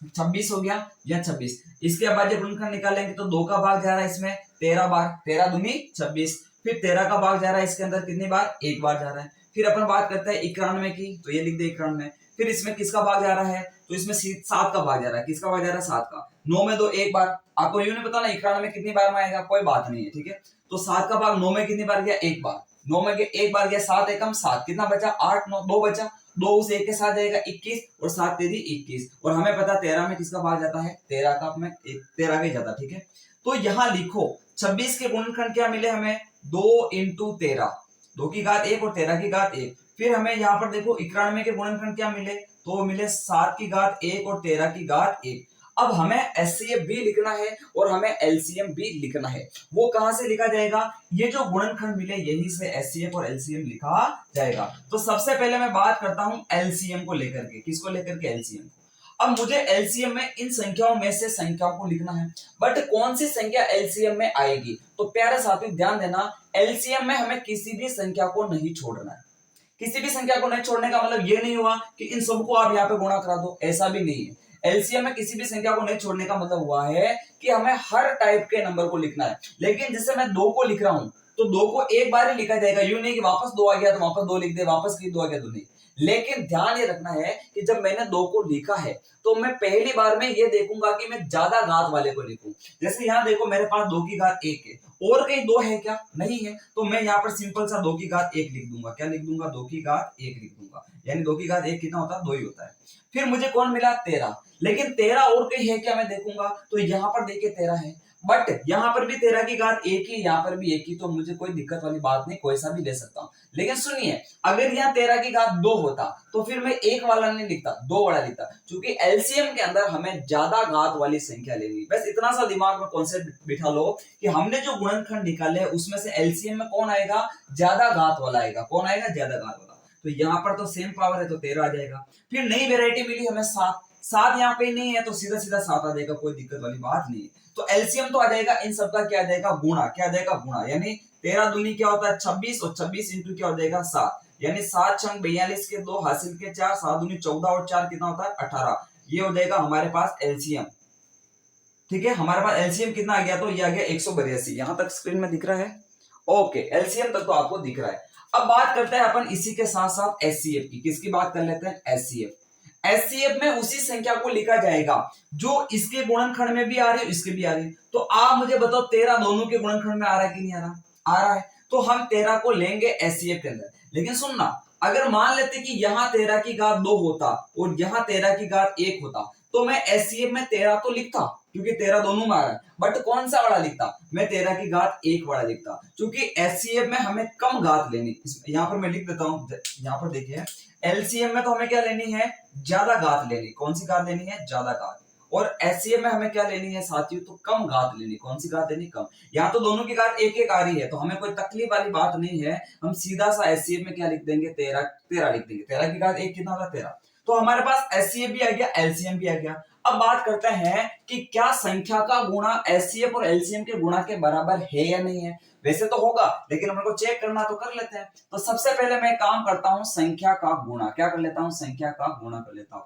26 हो गया या 26। इसके अभाज्य गुणनखंड निकालेंगे तो 2 का भाग जा रहा है इसमें 13 बार, 13 दूनी 26। फिर 13 का भाग जा रहा है इसके अंदर कितनी बार? 1 बार जा रहा है। फिर अपन बात करते हैं 91 की, तो ये लिख दे 91। फिर इसमें किसका भाग जा रहा है? तो इसमें 7 का भाग जा रहा है। किसका भाग जा रहा है? 7 का। 9 में 2 1 बार। आपको यूं नहीं पता ना 91 में कितनी बार में आएगा, कोई बात नहीं है। ठीक है, तो 7 का भाग 9 में कितनी बार गया? 1 बार। 9 में 1 बार गया, 7 एकम 7, कितना बचा? 8, 9, 2 बचा। 2 उस 1 के साथ जाएगा 21, और 7 तेरी 21। और हमें पता 13 में किसका भाग जाता है? 13 का, में 13 का ही जाता। ठीक है, तो यहां लिखो 26 के गुणनखंड क्या मिले हमें? 2 इंटू 13, 2 की घात 1 और 13 की घात 1। फिर हमें यहाँ पर देखो 91 के गुणनखंड क्या मिले? तो मिले 7 की घात 1 और 13 की घात 1। अब हमें एचसीएफ भी लिखना है और हमें एलसीएम भी लिखना है। वो कहां से लिखा जाएगा? ये जो गुणनखंड मिले यहीं से एचसीएफ और एलसीएम लिखा जाएगा। तो सबसे पहले मैं बात करता हूं एलसीएम को लेकर के। किसको लेकर के? एलसीएम। अब मुझे एलसीएम में इन संख्याओं में से संख्याओं को लिखना है, बट कौन सी संख्या एलसीएम में आएगी? तो प्यारे साथियों ध्यान देना, एलसीएम में हमें किसी भी संख्या को नहीं छोड़ना है। किसी भी संख्या को नहीं छोड़ने का मतलब ये नहीं हुआ कि इन सबको आप यहाँ पे गुणा करा दो, ऐसा भी नहीं है। एलसीएम में किसी भी संख्या को नहीं छोड़ने का मतलब हुआ है कि हमें हर टाइप के नंबर को लिखना है। लेकिन जैसे मैं 2 को लिख रहा हूं तो 2 को एक बार ही लिखा जाएगा, यूं नहीं कि वापस 2 आ गया तो वापस 2 लिख दे, वापस 2 आ गया तो नहीं। लेकिन ध्यान ये रखना है कि जब मैंने 2 को लिखा है तो मैं पहली बार में ये देखूंगा कि मैं ज्यादा घात वाले को लिखूं। जैसे यहाँ देखो मेरे पास 2 की घात 1 है और कहीं 2 है क्या? नहीं है, तो मैं यहाँ पर सिंपल सा 2 की घात 1 लिख दूंगा। क्या लिख दूंगा? 2 की घात 1 लिख दूंगा, यानी 2 की घात 1 कितना होता है? 2 ही होता है। फिर मुझे कौन मिला? 13। लेकिन 13 और कहीं है क्या? मैं देखूंगा तो यहाँ पर देखिए 13 है, बट यहाँ पर भी 13 की घात 1 ही, यहाँ पर भी 1 ही, तो मुझे कोई दिक्कत वाली बात नहीं, कोई सा भी ले सकता हूँ। लेकिन सुनिए, अगर यहाँ 13 की घात 2 होता तो फिर मैं 1 वाला नहीं लिखता, 2 वाला लिखता, क्योंकि एलसीएम के अंदर हमें ज्यादा घात वाली संख्या लेनी। बस इतना सा दिमाग में कॉन्सेप्ट बिठा लो कि हमने जो गुणनखंड निकाले हैं उसमें से एलसीएम में कौन आएगा? ज्यादा घात वाला आएगा। कौन आएगा? ज्यादा घात वाला। तो यहाँ पर तो सेम पावर है तो 13 आ जाएगा। फिर नई वेरायटी मिली हमें 7। 7 यहाँ पे नहीं है तो सीधा सीधा 7 आ जाएगा, कोई दिक्कत वाली बात नहीं है। तो एलसीएम तो आ जाएगा, इन सबका क्या आ जाएगा? गुणा। क्या आ जाएगा? गुणा। यानी 13 दूनी क्या होता है? 26 और 26 इंटू क्या हो जाएगा? 7। यानी 7 छंग 42 के 2 हासिल के 4, 7 दूनी 14 और 4 कितना होता है? 18। ये हो जाएगा हमारे पास एलसीएम। ठीक है, हमारे पास एलसीएम कितना आ गया? तो ये आ गया 182। यहां तक स्क्रीन में दिख रहा है? ओके, एलसीएम तक तो आपको दिख रहा है। अब बात करते हैं अपन इसी के साथ साथ एचसीएफ की। किसकी बात कर लेते हैं? एचसीएफ। एचसीएफ में उसी संख्या को लिखा जाएगा जो इसके गुणनखंड में भी आ रही है, इसके भी आ रही है। तो आप मुझे बताओ 13 दोनों के गुणनखंड में आ रहा है कि नहीं आ रहा? आ रहा है। तो हम 13 को लेंगे एचसीएफ के अंदर। लेकिन सुनना, अगर मान लेते कि यहां 13 की घात 2 होता और यहां 13 की घात 1 होता तो मैं एचसीएफ में 13 तो लिखता, क्योंकि 13 दोनों में आ रहा है, बट कौन सा वाला लिखता? मैं 13 की घात 1 वाला लिखता, क्योंकि एचसीएफ में हमें कम घात लेनी। यहां पर मैं लिख देता हूं, यहां पर देखिए एलसीएम में तो हमें क्या लेनी है? ज्यादा घात लेनी। कौन सी घात लेनी है? ज्यादा घात। और एचसीएफ में हमें क्या लेनी है साथियों? तो कम घात लेनी। कौन सी घात लेनी? कम। यहाँ तो दोनों की घात एक एक आ रही है तो हमें कोई तकलीफ वाली बात नहीं है। हम सीधा सा एचसीएफ में क्या लिख देंगे? 13 लिख देंगे। 13 की घात 1 कितना होगा? 13। तो हमारे पास एचसीएफ भी आ गया, एलसीएम भी आ गया। अब बात करते हैं कि क्या संख्या का गुणा एचसीएफ और एलसीएम के गुणा के बराबर है या नहीं है? वैसे तो होगा, लेकिन हम को चेक करना तो कर लेते हैं। तो सबसे पहले मैं काम करता हूं संख्या का गुणा। क्या कर लेता हूं? संख्या का गुणा कर लेता हूं।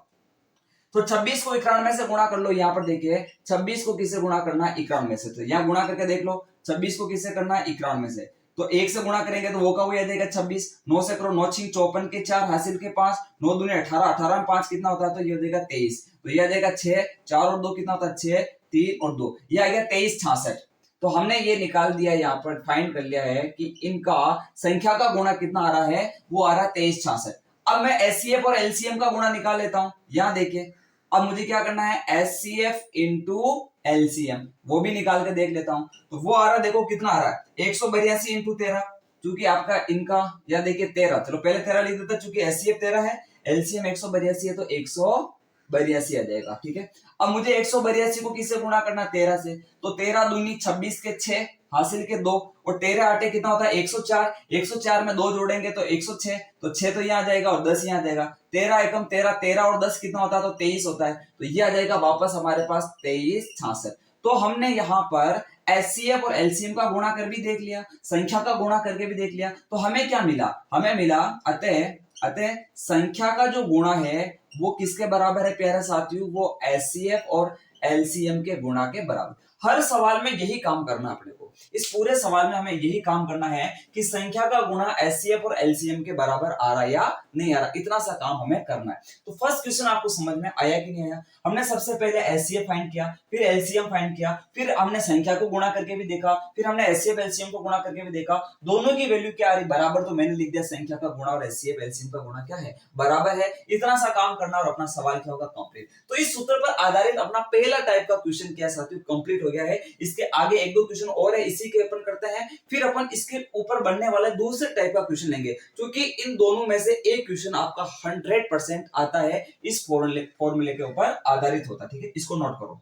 तो 26 को 91 से गुणा कर लो। यहाँ पर देखिए 26 को किससे गुणा करना है? 91 से। तो यहाँ गुणा करके देख लो, 26 को किससे करना है? 91 से। तो 1 से गुणा करेंगे तो वो का वो आ जाएगा 26। 9 से करो, 9 6 54 के 4 हासिल के 5, 9 दूनी 18, 18 में 5 कितना होता है? तो ये हो जाएगा 23। तो ये आ जाएगा 6, 4 और 2 कितना होता है? 6, 3 और 2, ये आ गया 23 66। तो हमने ये निकाल दिया, यहाँ पर फाइंड कर लिया है कि इनका संख्या का गुणा कितना आ रहा है? वो आ रहा है 23 66। अब मैं एचसीएफ और एलसीएम का गुणा निकाल लेता हूं। यहाँ देखिए अब मुझे क्या करना है? एचसीएफ इंटू एलसीएम, वो भी निकाल के देख लेता हूं। तो वो आ रहा है, देखो कितना आ रहा है? 182 इंटू 13, क्योंकि आपका इनका या देखिए 13, चलो पहले 13 लिख देता क्योंकि एचसीएफ 13 है, एलसीएम 182 है तो 182 आ जाएगा। ठीक है, अब मुझे 182 को किससे गुणा करना? 13 से। तो 13 दूनी 26 के 6 हासिल के 2 और 13 आटे कितना होता है? 104। 104 में 2 जोड़ेंगे तो 106, तो 6 तो यहाँ आ जाएगा और 10 यहाँ आ जाएगा। 13 एकम 13, 13 और 10 कितना होता है? तो 23 होता है। तो ये आ जाएगा वापस हमारे पास 23 66। तो हमने यहाँ पर एचसीएफ और एलसीएम का गुणा कर भी देख लिया, संख्या का गुणा करके भी देख लिया। तो हमें क्या मिला? हमें मिला अतः संख्या का जो गुणा है वो किसके बराबर है प्यारे साथियों? वो एचसीएफ और एलसीएम के गुणा के बराबर। हर सवाल में यही काम करना अपने को। इस पूरे सवाल में हमें यही काम करना है कि संख्या का गुणा एचसीएफ और एलसीएम के बराबर आ रहा या नहीं आ रहा, इतना सा काम हमें करना है। तो फर्स्ट क्वेश्चन आपको समझ में आया कि नहीं आया? हमने सबसे पहले एचसीएफ फाइंड किया, फिर एलसीएम फाइंड किया, फिर हमने संख्या को गुणा करके भी देखा, फिर हमने एचसीएफ एलसीएम को गुणा करके भी देखा, दोनों की वैल्यू क्या आ रही? बराबर। तो मैंने लिख दिया संख्या का गुणा और एचसीएफ एलसीएम का गुणा क्या है? बराबर है। इतना सा काम करना और अपना सवाल क्या होगा? कंप्लीट। तो इस सूत्र पर आधारित अपना पहला टाइप का क्वेश्चन क्या साथियों? कंप्लीट हो गया है। इसके आगे एक दो क्वेश्चन और है, इसी के अपन करते हैं, फिर अपन इसके ऊपर बनने वाला दूसरे टाइप का क्वेश्चन लेंगे, क्योंकि इन दोनों में से एक क्वेश्चन आपका 100% आता है, इस फॉर्मूले के ऊपर आधारित होता है। ठीक है, इसको नोट करो।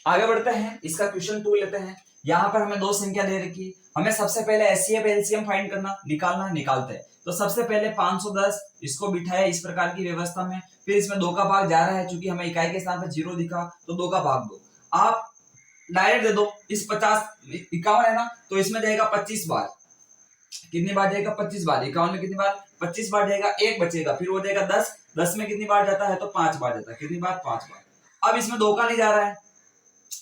आगे बढ़ते हैं, इसका क्वेश्चन 2 लेते हैं। यहां पर हमें दो संख्या दे रखी, हमें सबसे पहले एचसीएफ एलसीएम फाइंड करना, निकालना, निकालते हैं। तो सबसे पहले 510 इसको बिठाया इस प्रकार की व्यवस्था में, फिर इसमें 2 का भाग जा रहा है, क्योंकि हमें इकाई के स्थान पर 0 दिखा तो 2 का भाग दो। आप डायरेक्ट दे दो, इस 50 51 है ना, तो इसमें जाएगा 25 बार। कितनी बार जाएगा? 25 बार। 51 में कितनी बार? 25 बार जाएगा, एक बचेगा, फिर वो जाएगा 10, 10 में कितनी बार जाता है? तो 5 बार जाता है। कितनी बार? 5 बार। अब इसमें 2 का नहीं जा रहा है,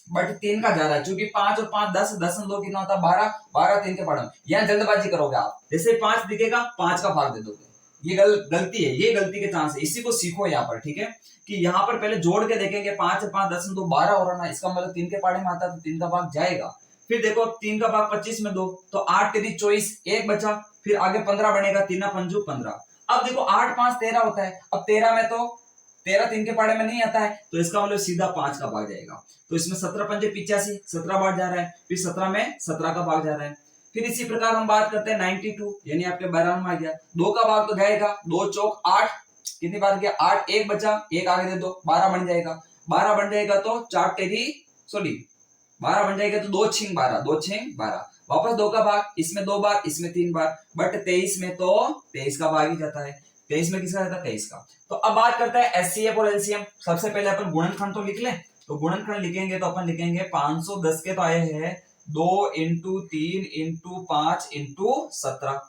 बट 3 का जा रहा है, क्योंकि 5 और 5 10, 10 और 2 कितना होता है 12, 12 3 के पढ़ो। यहाँ जल्दबाजी करोगे आप, जैसे 5 दिखेगा 5 का भाग दे दोगे, ये गलती है, ये गलती के चांस है, इसी को सीखो यहाँ पर, ठीक है। कि यहाँ पर पहले जोड़ के देखेंगे, 5 और 5 10 और 2 12 हो रहा ना, इसका मतलब 3 के पहाड़े में आता है तो 3 का भाग जाएगा। फिर देखो 3 का भाग 25 में 2, तो 8 तेरी 24, 1 बचा, फिर आगे 15 बनेगा, 3 पंजू 15। अब देखो 8 5 13 होता है, अब 13 में तो 13 3 के पहाड़े में नहीं आता है, तो इसका मतलब सीधा 5 का भाग जाएगा। तो इसमें 17 पंजे 85, 17 बार जा रहा है, फिर 17 में 17 का भाग जा रहा है। फिर इसी प्रकार हम बात करते हैं 92, यानी आपके 92 में आ गया, 2 का भाग तो जाएगा, 2 चौक 8, कितनी बार गया 8, 1 बचा, 1 आगे दे दो, 12 बन जाएगा, 12 बन जाएगा तो 4 तेरी सॉरी 12 बन जाएगा तो 2 छिंग 12, 2 छिंग 12, वापस 2 का भाग, इसमें 2 बार, इसमें 3 बार, बट 23 में तो 23 का भाग ही जाता है। 23 में किसका जाता है 23 का। तो अब बात करते हैं एचसीएफ और एलसीएम। सबसे पहले अपन गुणनखंड तो लिख लें, तो गुणनखंड लिखेंगे तो अपन लिखेंगे 510 के तो आए हैं 2 इंटू 3 इंटू 5 इंटू 17,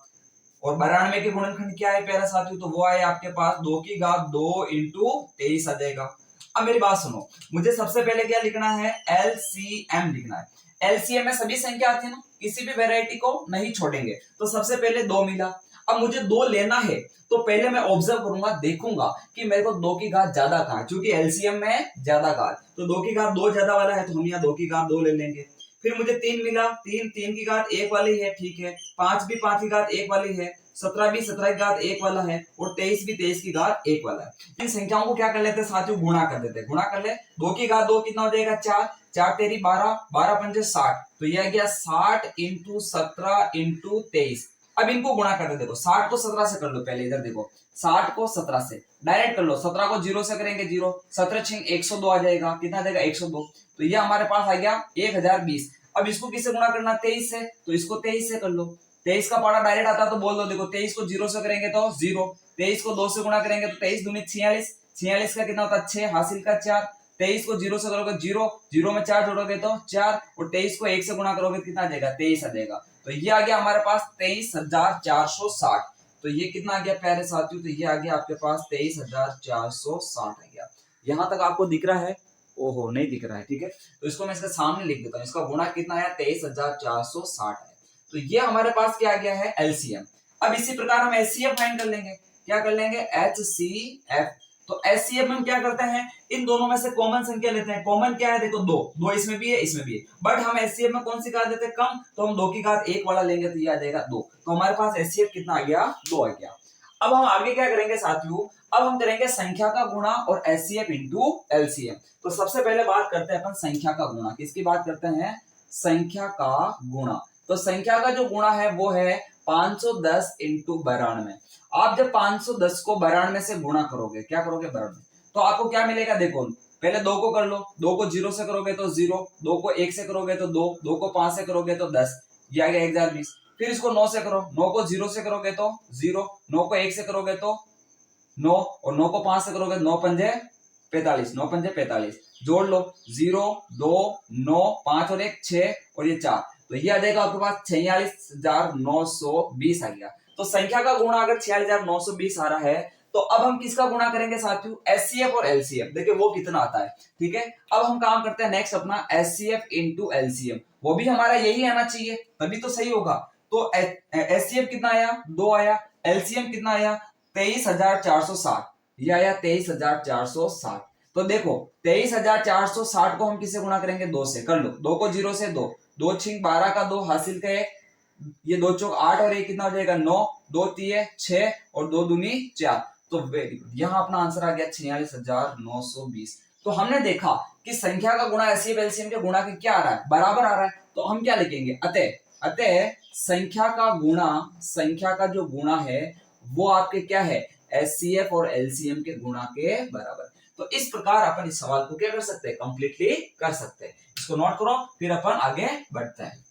और 92 के गुणनखंड क्या है प्यारे साथियों, तो वो आए आपके पास 2 की घात 2 इंटू 23 आ जाएगा। अब मेरी बात सुनो, मुझे सबसे पहले क्या लिखना है, एलसीएम लिखना है। एलसीएम में सभी संख्या आती है ना, किसी भी वेराइटी को नहीं छोड़ेंगे, तो सबसे पहले 2 मिला, अब मुझे 2 लेना है, तो पहले मैं ऑब्जर्व करूंगा, देखूंगा कि मेरे को 2 की घात ज्यादा कहां है, क्योंकि एलसीएम में ज्यादा घात, तो 2 की घात 2 ज्यादा वाला है, तो हम यहाँ 2 की घात 2 ले लेंगे। फिर मुझे 3 मिला, 3 की घात 1 वाली है, ठीक है, 5 भी 5 की घात 1 वाली है, 17 भी 17 की घात 1 वाला है, और 23 भी 23 की घात 1 वाला है। इन संख्याओं को क्या कर लेते हैं साथियों, गुणा कर देते हैं, गुणा कर ले, 2 की घात 2 कितना हो जाएगा 4, 4 तेरी 12, 12 पंजे 60, तो यह आ गया 60 इंटू 17 इंटू 23। अब इनको गुणा कर दे, देखो 60 को 17 से कर लो, पहले इधर देखो 60 को 17 से डायरेक्ट कर लो, 17 को 0 से करेंगे 0, 17 छिंग 102 आ जाएगा, कितना आ जाएगा 102, तो ये हमारे पास आ गया 1020। अब इसको किससे गुणा करना, 23 से, तो इसको 23 से कर लो, 23 का पारा डायरेक्ट आता तो बोल दो, देखो 23 को 0 से करेंगे तो 0, 23 को 2 से गुणा करेंगे तो 23 दूनी 46, 46 का कितना होता है 6, हासिल का 4, 23 को 0 से करोगे 0, 0 में 4 जोड़ोगे तो 4, और 23 को 1 से गुणा करोगे कितना आ जाएगा 23 आ जाएगा। तो ये आ गया हमारे पास 23,460। तो ये कितना आ गया प्यारे साथियों, तो ये आ गया आपके पास 23,460 आ गया। यहां तक आपको दिख रहा है, ओहो नहीं दिख रहा है, ठीक है, तो इसको मैं इसके सामने लिख देता हूँ, इसका गुणा कितना आया 23,460 है। तो ये हमारे पास क्या आ गया है एलसीएम। अब इसी प्रकार हम एचसीएफ फाइंड कर लेंगे, क्या कर लेंगे एचसीएफ। तो एचसीएफ में हम क्या करते हैं, इन दोनों में से कॉमन संख्या लेते हैं, कॉमन क्या है देखो 2, 2 इसमें भी है इसमें भी है, बट हम एचसीएफ में कौन सी घात देते हैं कम, तो हम 2 की घात 1 वाला लेंगे, तो ये आ जाएगा 2, तो हमारे पास एचसीएफ कितना आ गया 2 आ गया। अब हम आगे क्या करेंगे साथियों, अब हम करेंगे संख्या का गुणा और एचसीएफ इंटू एलसीएम। तो सबसे पहले बात करते हैं अपन संख्या का गुणा, किसकी बात करते हैं, संख्या का गुणा। तो संख्या का जो गुणा है वो है 510 इंटू 92। आप जब 510 को 92 से गुणा करोगे, क्या करोगे 92, तो आपको क्या मिलेगा, देखो पहले 2 को कर लो, 2 को 0 से करोगे तो 0, 2 को 1 से करोगे तो 2, 2 को 5 से करोगे तो 10, ये आ गया 1020। फिर इसको 9 से करो, 9 को 0 से करोगे तो 0, 9 को 1 से करोगे तो 9, और 9 को 5 से करोगे 9 पंजे 45, 9 पंजे 45, जोड़ लो 0 2 9 5 और 1 6 और ये 4, तो ये आ जाएगा आपके पास 46,920 आ गया। तो संख्या का गुणा अगर 46,920 आ रहा है, तो अब हम किसका गुणा करेंगे साथियों, एचसीएफ और एलसीएम, देखिए वो कितना आता है, ठीक है। अब हम काम करते हैं नेक्स्ट अपना एचसीएफ इंटू एलसीएम, वो भी हमारा यही आना चाहिए तभी तो सही होगा। तो एचसीएफ कितना आया 2 आया, एलसीएम कितना आया 23,460, ये आया 23,460। तो देखो 23,460 को हम किससे गुणा करेंगे 2 से, कर लो, 2 को 0 से 2, 2 छिंग 12 का 2 हासिल का 1, ये 2 चौक 8 और 1 कितना हो जाएगा 9, 2 तीय 6 और 2 दूनी 4, तो वेरी गुड, यहाँ अपना आंसर आ गया 46,920। तो हमने देखा कि संख्या का गुणा एचसीएफ एलसीएम के गुणा के क्या आ रहा है, बराबर आ रहा है, तो हम क्या लिखेंगे अतः संख्या का गुणा, संख्या का जो गुणा है वो आपके क्या है एचसीएफ और एलसीएम के गुणा के बराबर। तो इस प्रकार अपन इस सवाल को क्या कर सकते हैं, कंप्लीटली कर सकते हैं। इसको नोट करो, फिर अपन आगे बढ़ते हैं।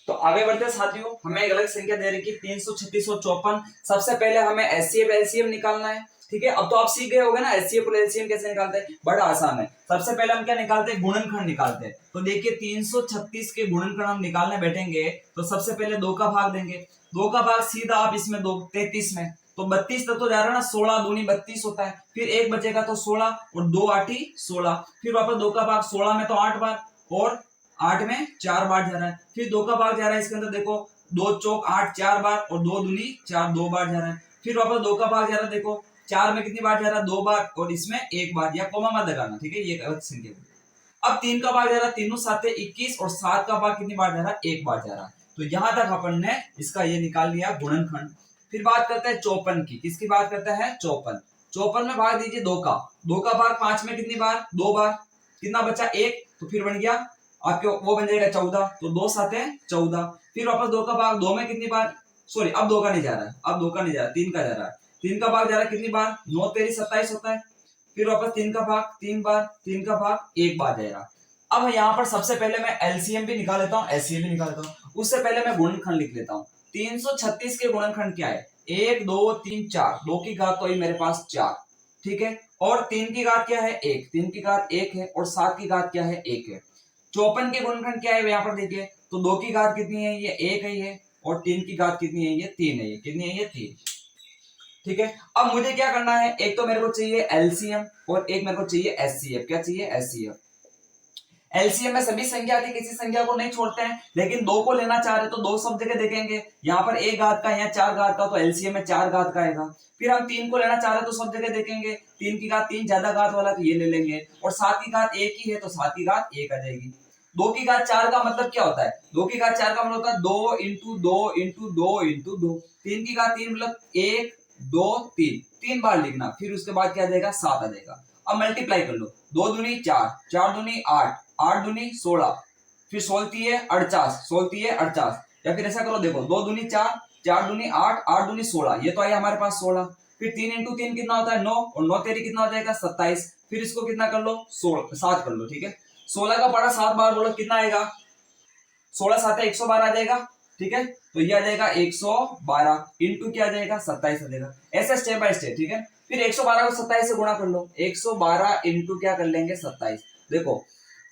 तो आगे बढ़ते हैं साथियों, हमें एक अलग संख्या दे रही है 33654। सबसे पहले हमें एचसीएफ एलसीएम निकालना है, ठीक है। अब तो आप सीख गए होगे ना एचसीएफ और एलसीएम कैसे निकालते हैं, बड़ा आसान है। सबसे पहले हम क्या निकालते हैं, गुणनखंड निकालते हैं। तो देखिए 336 के गुणनखंड हम निकालने बैठेंगे, तो सबसे पहले 2 का भाग देंगे, 2 का भाग सीधा आप इसमें दो 33 में, तो तो 32 तक तो जा रहा है ना, 16 दूनी 32 होता है, फिर एक बचेगा तो 16 और 2 8 16, फिर वापस 2 का भाग 16 में तो 8 बार और 8 में 4 बार जा रहा है, फिर 2 का भाग जा रहा है इसके अंदर, देखो 2 चौक 8 4 बार और 2 दूनी 4 2 बार जा रहा है, फिर वापस 2 का भाग जा रहा है, देखो 4 में कितनी बार जा रहा है 2 बार और इसमें 1 बार, या कोमा मत लगाना, ठीक है, ये गलत संख्या। अब 3 का भाग जा रहा है, तीनों 7 21 और 7 का भाग कितनी बार जा रहा है 1 बार जा रहा है। तो यहां तक अपन ने इसका ये निकाल लिया गुणनखंड। फिर बात करते हैं 54 की, किसकी बात करते हैं 54। 54 में भाग दीजिए 2 का, 2 का भाग 5 में कितनी बार 2 बार, कितना बचा 1, तो फिर बन गया आपके वो बन जाएगा 14, तो 2 7 14, फिर वापस 2 का भाग 2 में कितनी बार, सॉरी अब 2 का नहीं जा रहा है, अब 2 का नहीं जा रहा, 3 का जा रहा है, 3 का भाग जा रहा है कितनी बार 9 तेरी 27 होता है, फिर वापस 3 का भाग 3 बार, 3 का भाग 1 बार जाएगा। अब यहाँ पर सबसे पहले मैं एलसीएम भी निकाल लेता हूँ, एलसीएम भी निकाल लेता हूँ, उससे पहले मैं गुणनखंड लिख लेता हूँ। 336 के गुणनखंड क्या है 1 2 3 4, 2 की घात तो मेरे पास 4, ठीक है, और 3 की घात क्या है 1, 3 की घात 1 है और 7 की घात क्या है 1 है। 54 के गुणनखंड क्या है यहाँ पर देखिए, तो 2 की घात कितनी है ये 1 है ये, और 3 की घात कितनी है ये 3 है, ये कितनी है ये 3, ठीक है। अब मुझे क्या करना है, एक तो मेरे को चाहिए एलसीएम और एक मेरे को चाहिए एचसीएफ। क्या चाहिए एचसीएफ। एलसीएम में सभी संख्या आती है, किसी संख्या को नहीं छोड़ते हैं, लेकिन 2 को लेना चाह रहे तो 2 सब जगह देखेंगे, यहाँ पर 1 घात का यहाँ 4 घात का, तो एलसीएम में 4 घात का आएगा। फिर हम 3 को लेना चाह रहे तो सब जगह देखेंगे, 3 की घात 3 ज्यादा घात वाला तो ये ले लेंगे, और 7 की घात 1 ही है तो 7 की घात 1 आ जाएगी। 2 की घात 4 का मतलब क्या होता है, 2 की घात 4 का मतलब होता है 2 इंटू 2 इंटू 2 इंटू 2। 3 की घात 3 मतलब 1 2 3, 3 बार लिखना, फिर उसके बाद क्या आ जाएगा 7 आ जाएगा। अब मल्टीप्लाई कर लो, 2 दूनी 4, 4 दूनी 8, 8 दूनी 16, फिर 16 तीय 48, 16 तीय 48, या फिर ऐसा करो देखो 2 दूनी 4, 4 दूनी 8, 8 दूनी 16, ये तो आया हमारे पास 16, फिर 3 इंटू 3 कितना होता है 9, और 9 तेरी कितना हो जाएगा 27, फिर इसको कितना कर लो 16 7 कर लो, ठीक है। 16 का बड़ा 7 बार बोलो कितना आएगा, 16 7 112 आ जाएगा, ठीक है, तो ये आ जाएगा 112 इंटू क्या आ जाएगा 27 आ जाएगा, ऐसे स्टेप बाय स्टेप, ठीक है। फिर 112 को 27 से गुणा कर लो, 112 इंटू क्या कर लेंगे 27, देखो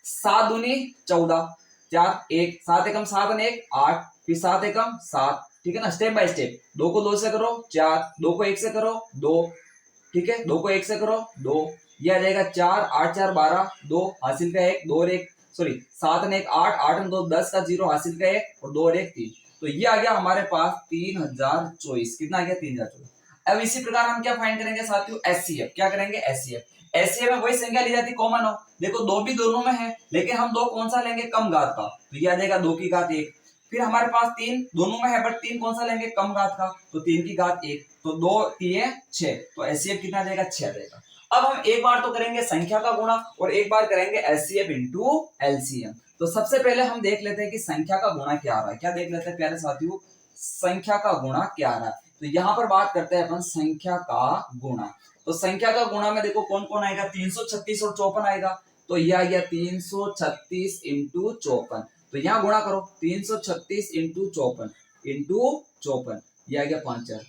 7 दूनी 14, 4 1, 7 एकम 7 और 1 8, फिर 7 एकम 7, ठीक है ना, स्टेप बाय स्टेप। 2 को 2 से करो 4, 2 को 1 से करो 2, ठीक है, 2 को 1 से करो 2, ये आ जाएगा 4 8 4 12, 2 हासिल का 1, 2 और 1 सॉरी 7 और 1 8, 8 और 2 10 का 0 हासिल का 1 और 2 और 1 3, तो ये आ गया हमारे पास 3024। कितना आ गया 3024। अब इसी प्रकार हम क्या फाइंड करेंगे साथियों, एचसीएफ। क्या करेंगे एचसीएफ। एचसीएफ में वही संख्या ली जाती कॉमन हो, देखो 2 भी दोनों में है, लेकिन हम 2 कौन सा लेंगे कम घात का, तो ये आ जाएगा 2 की घात 1। फिर हमारे पास 3 दोनों में है, बट 3 कौन सा लेंगे कम घात का, तो 3 की घात 1, तो 2 3 6, तो एचसीएफ कितना आ जाएगा 6 आ जाएगा। अब हम एक बार तो करेंगे संख्या का गुणा और एक बार करेंगे एचसीएफ इंटू एलसीएम। तो सबसे पहले हम देख लेते हैं कि संख्या का गुणा क्या आ रहा है। क्या देख लेते हैं प्यारे साथियों, संख्या का गुणा क्या आ रहा है। तो यहाँ पर बात करते हैं अपन संख्या का गुणा। तो संख्या का गुणा में देखो कौन कौन आएगा, 336 और 54 आएगा, तो यह आ गया 336 इंटू 54, तो यहाँ गुणा करो 336 इंटू 54, यह आ गया 5 4,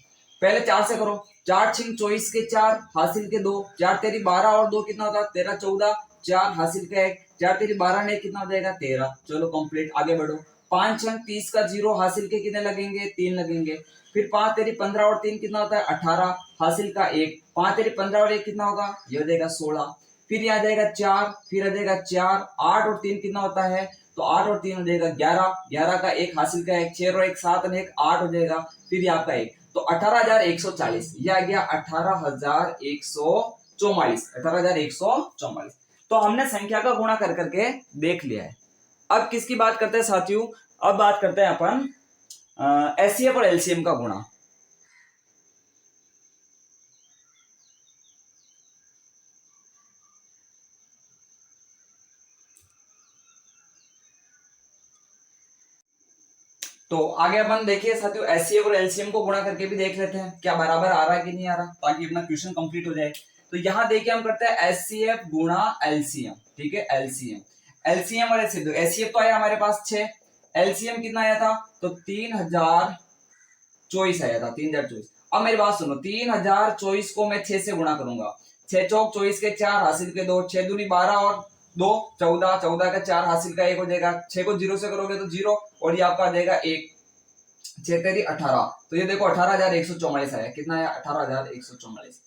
पहले 4 से करो, 4 6 24 के 4 हासिल के 2, 4 तेरी 12 और 2 कितना होता है 13 14, 4 हासिल का 1, 4 तेरी 12 ने कितना हो जाएगा 13, चलो कंप्लीट आगे बढ़ो। 5 6 30 का 0 हासिल के कितने लगेंगे 3 लगेंगे, फिर 5 तेरी 15 और 3 कितना होता है 18 हासिल का 1, 5 तेरी 15 और 1 कितना होगा ये हो जाएगा 16, फिर ये आ जाएगा 4, फिर आ जाएगा 4, 8 और 3 कितना होता है, तो 8 और 3 हो जाएगा 11, 11 का 1 हासिल का 1, 6 और 1 7 और 1 8 हो जाएगा, फिर ये आपका 1, तो 18,140, ये आ गया 18,144, 18,144। तो हमने संख्या का गुणा कर करके देख लिया है। अब किसकी बात करते हैं साथियों, अब बात करते हैं अपन एचसीएफ और एलसीएम का गुणा। तो आगे अपन देखिए साथियों एचसीएफ और एलसीएम को गुणा करके भी देख लेते हैं क्या बराबर आ रहा है कि नहीं आ रहा, ताकि अपना क्वेश्चन कंप्लीट हो जाए। तो यहाँ देखिए हम करते हैं एचसीएफ गुणा एलसीएम, ठीक है, एलसीएम और एचसीएफ। एचसीएफ तो आया हमारे पास 6, एलसीएम कितना आया था तो 3024 आया था, 3024। अब मेरी बात सुनो, 3024 को मैं 6 से गुणा करूंगा, 6 चौक 24 के 4 हासिल के 2, 6 दूनी 12 और 2 14, 14 का 4 हासिल का 1 हो जाएगा, 6 को 0 से करोगे तो 0 और ये आपका आ जाएगा 1, 6 तेरी 18, तो ये देखो 18,144 आया। कितना आया? 18,144।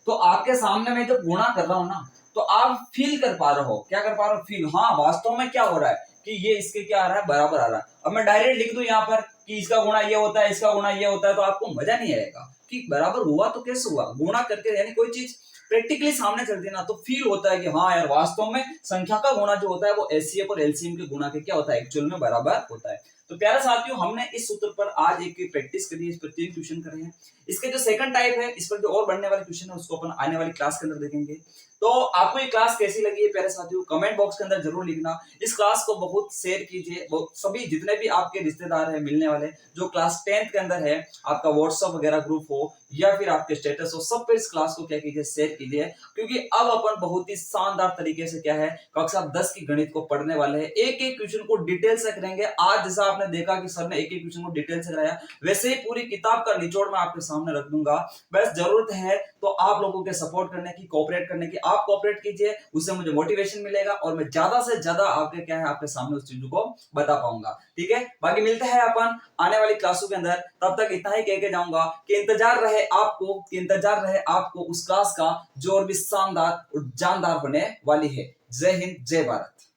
तो आपके सामने मैं जब गुणा कर रहा हूं ना, तो आप फील कर पा रहे हो। क्या कर पा रहे हो? फील। हाँ, वास्तव में क्या हो रहा है कि ये इसके क्या आ रहा है? बराबर आ रहा है। अब मैं डायरेक्ट लिख दूं यहाँ पर कि इसका गुणा ये होता है, इसका गुणा ये होता है, तो आपको मजा नहीं आएगा कि बराबर हुआ तो कैसे हुआ। गुणा करके यानी कोई चीज प्रैक्टिकली सामने चलती है ना, तो फील होता है कि हाँ यार, वास्तव में संख्या का गुणा जो होता है वो एचसीएफ और एलसीएम के गुणा के क्या होता है? एक्चुअल में बराबर होता है। तो प्यारे साथियों, हमने इस सूत्र पर आज एक प्रैक्टिस करी है, इस पर 3 क्वेश्चन करे हैं। इसके जो सेकंड टाइप है, इस पर जो और बढ़ने वाले क्वेश्चन है, उसको अपन आने वाली क्लास के अंदर देखेंगे। तो आपको ये क्लास कैसी लगी है प्यारे साथियों, कमेंट बॉक्स के अंदर जरूर लिखना। इस क्लास को बहुत शेयर कीजिए, सभी जितने भी आपके रिश्तेदार हैं मिलने वाले, जो क्लास 10th के अंदर है, आपका व्हाट्सएप वगैरह ग्रुप हो या फिर आपके स्टेटस हो, सब पे इस क्लास को क्या कीजिए? शेयर कीजिए। क्योंकि अब अपन बहुत ही शानदार तरीके से क्या है, कक्षा 10 की गणित को पढ़ने वाले हैं। एक एक क्वेश्चन को डिटेल से करेंगे। आज जैसा आपने देखा कि सर ने एक एक क्वेश्चन को डिटेल से कराया, वैसे ही पूरी किताब का निचोड़ मैं आपके सामने रख दूंगा। बस जरूरत है तो आप लोगों के सपोर्ट करने की, कोऑपरेट करने की। आप कोऑपरेट कीजिए, उससे मुझे मोटिवेशन मिलेगा और मैं ज्यादा से ज्यादा आपके क्या है, आपके सामने उस चीजों को बता पाऊंगा। ठीक है, बाकी मिलते हैं अपन आने वाली क्लासों के अंदर। तब तक इतना ही कह के जाऊंगा कि इंतजार रहे आपको उस क्लास का जो और भी शानदार और जानदार होने वाली है। जय हिंद, जय भारत।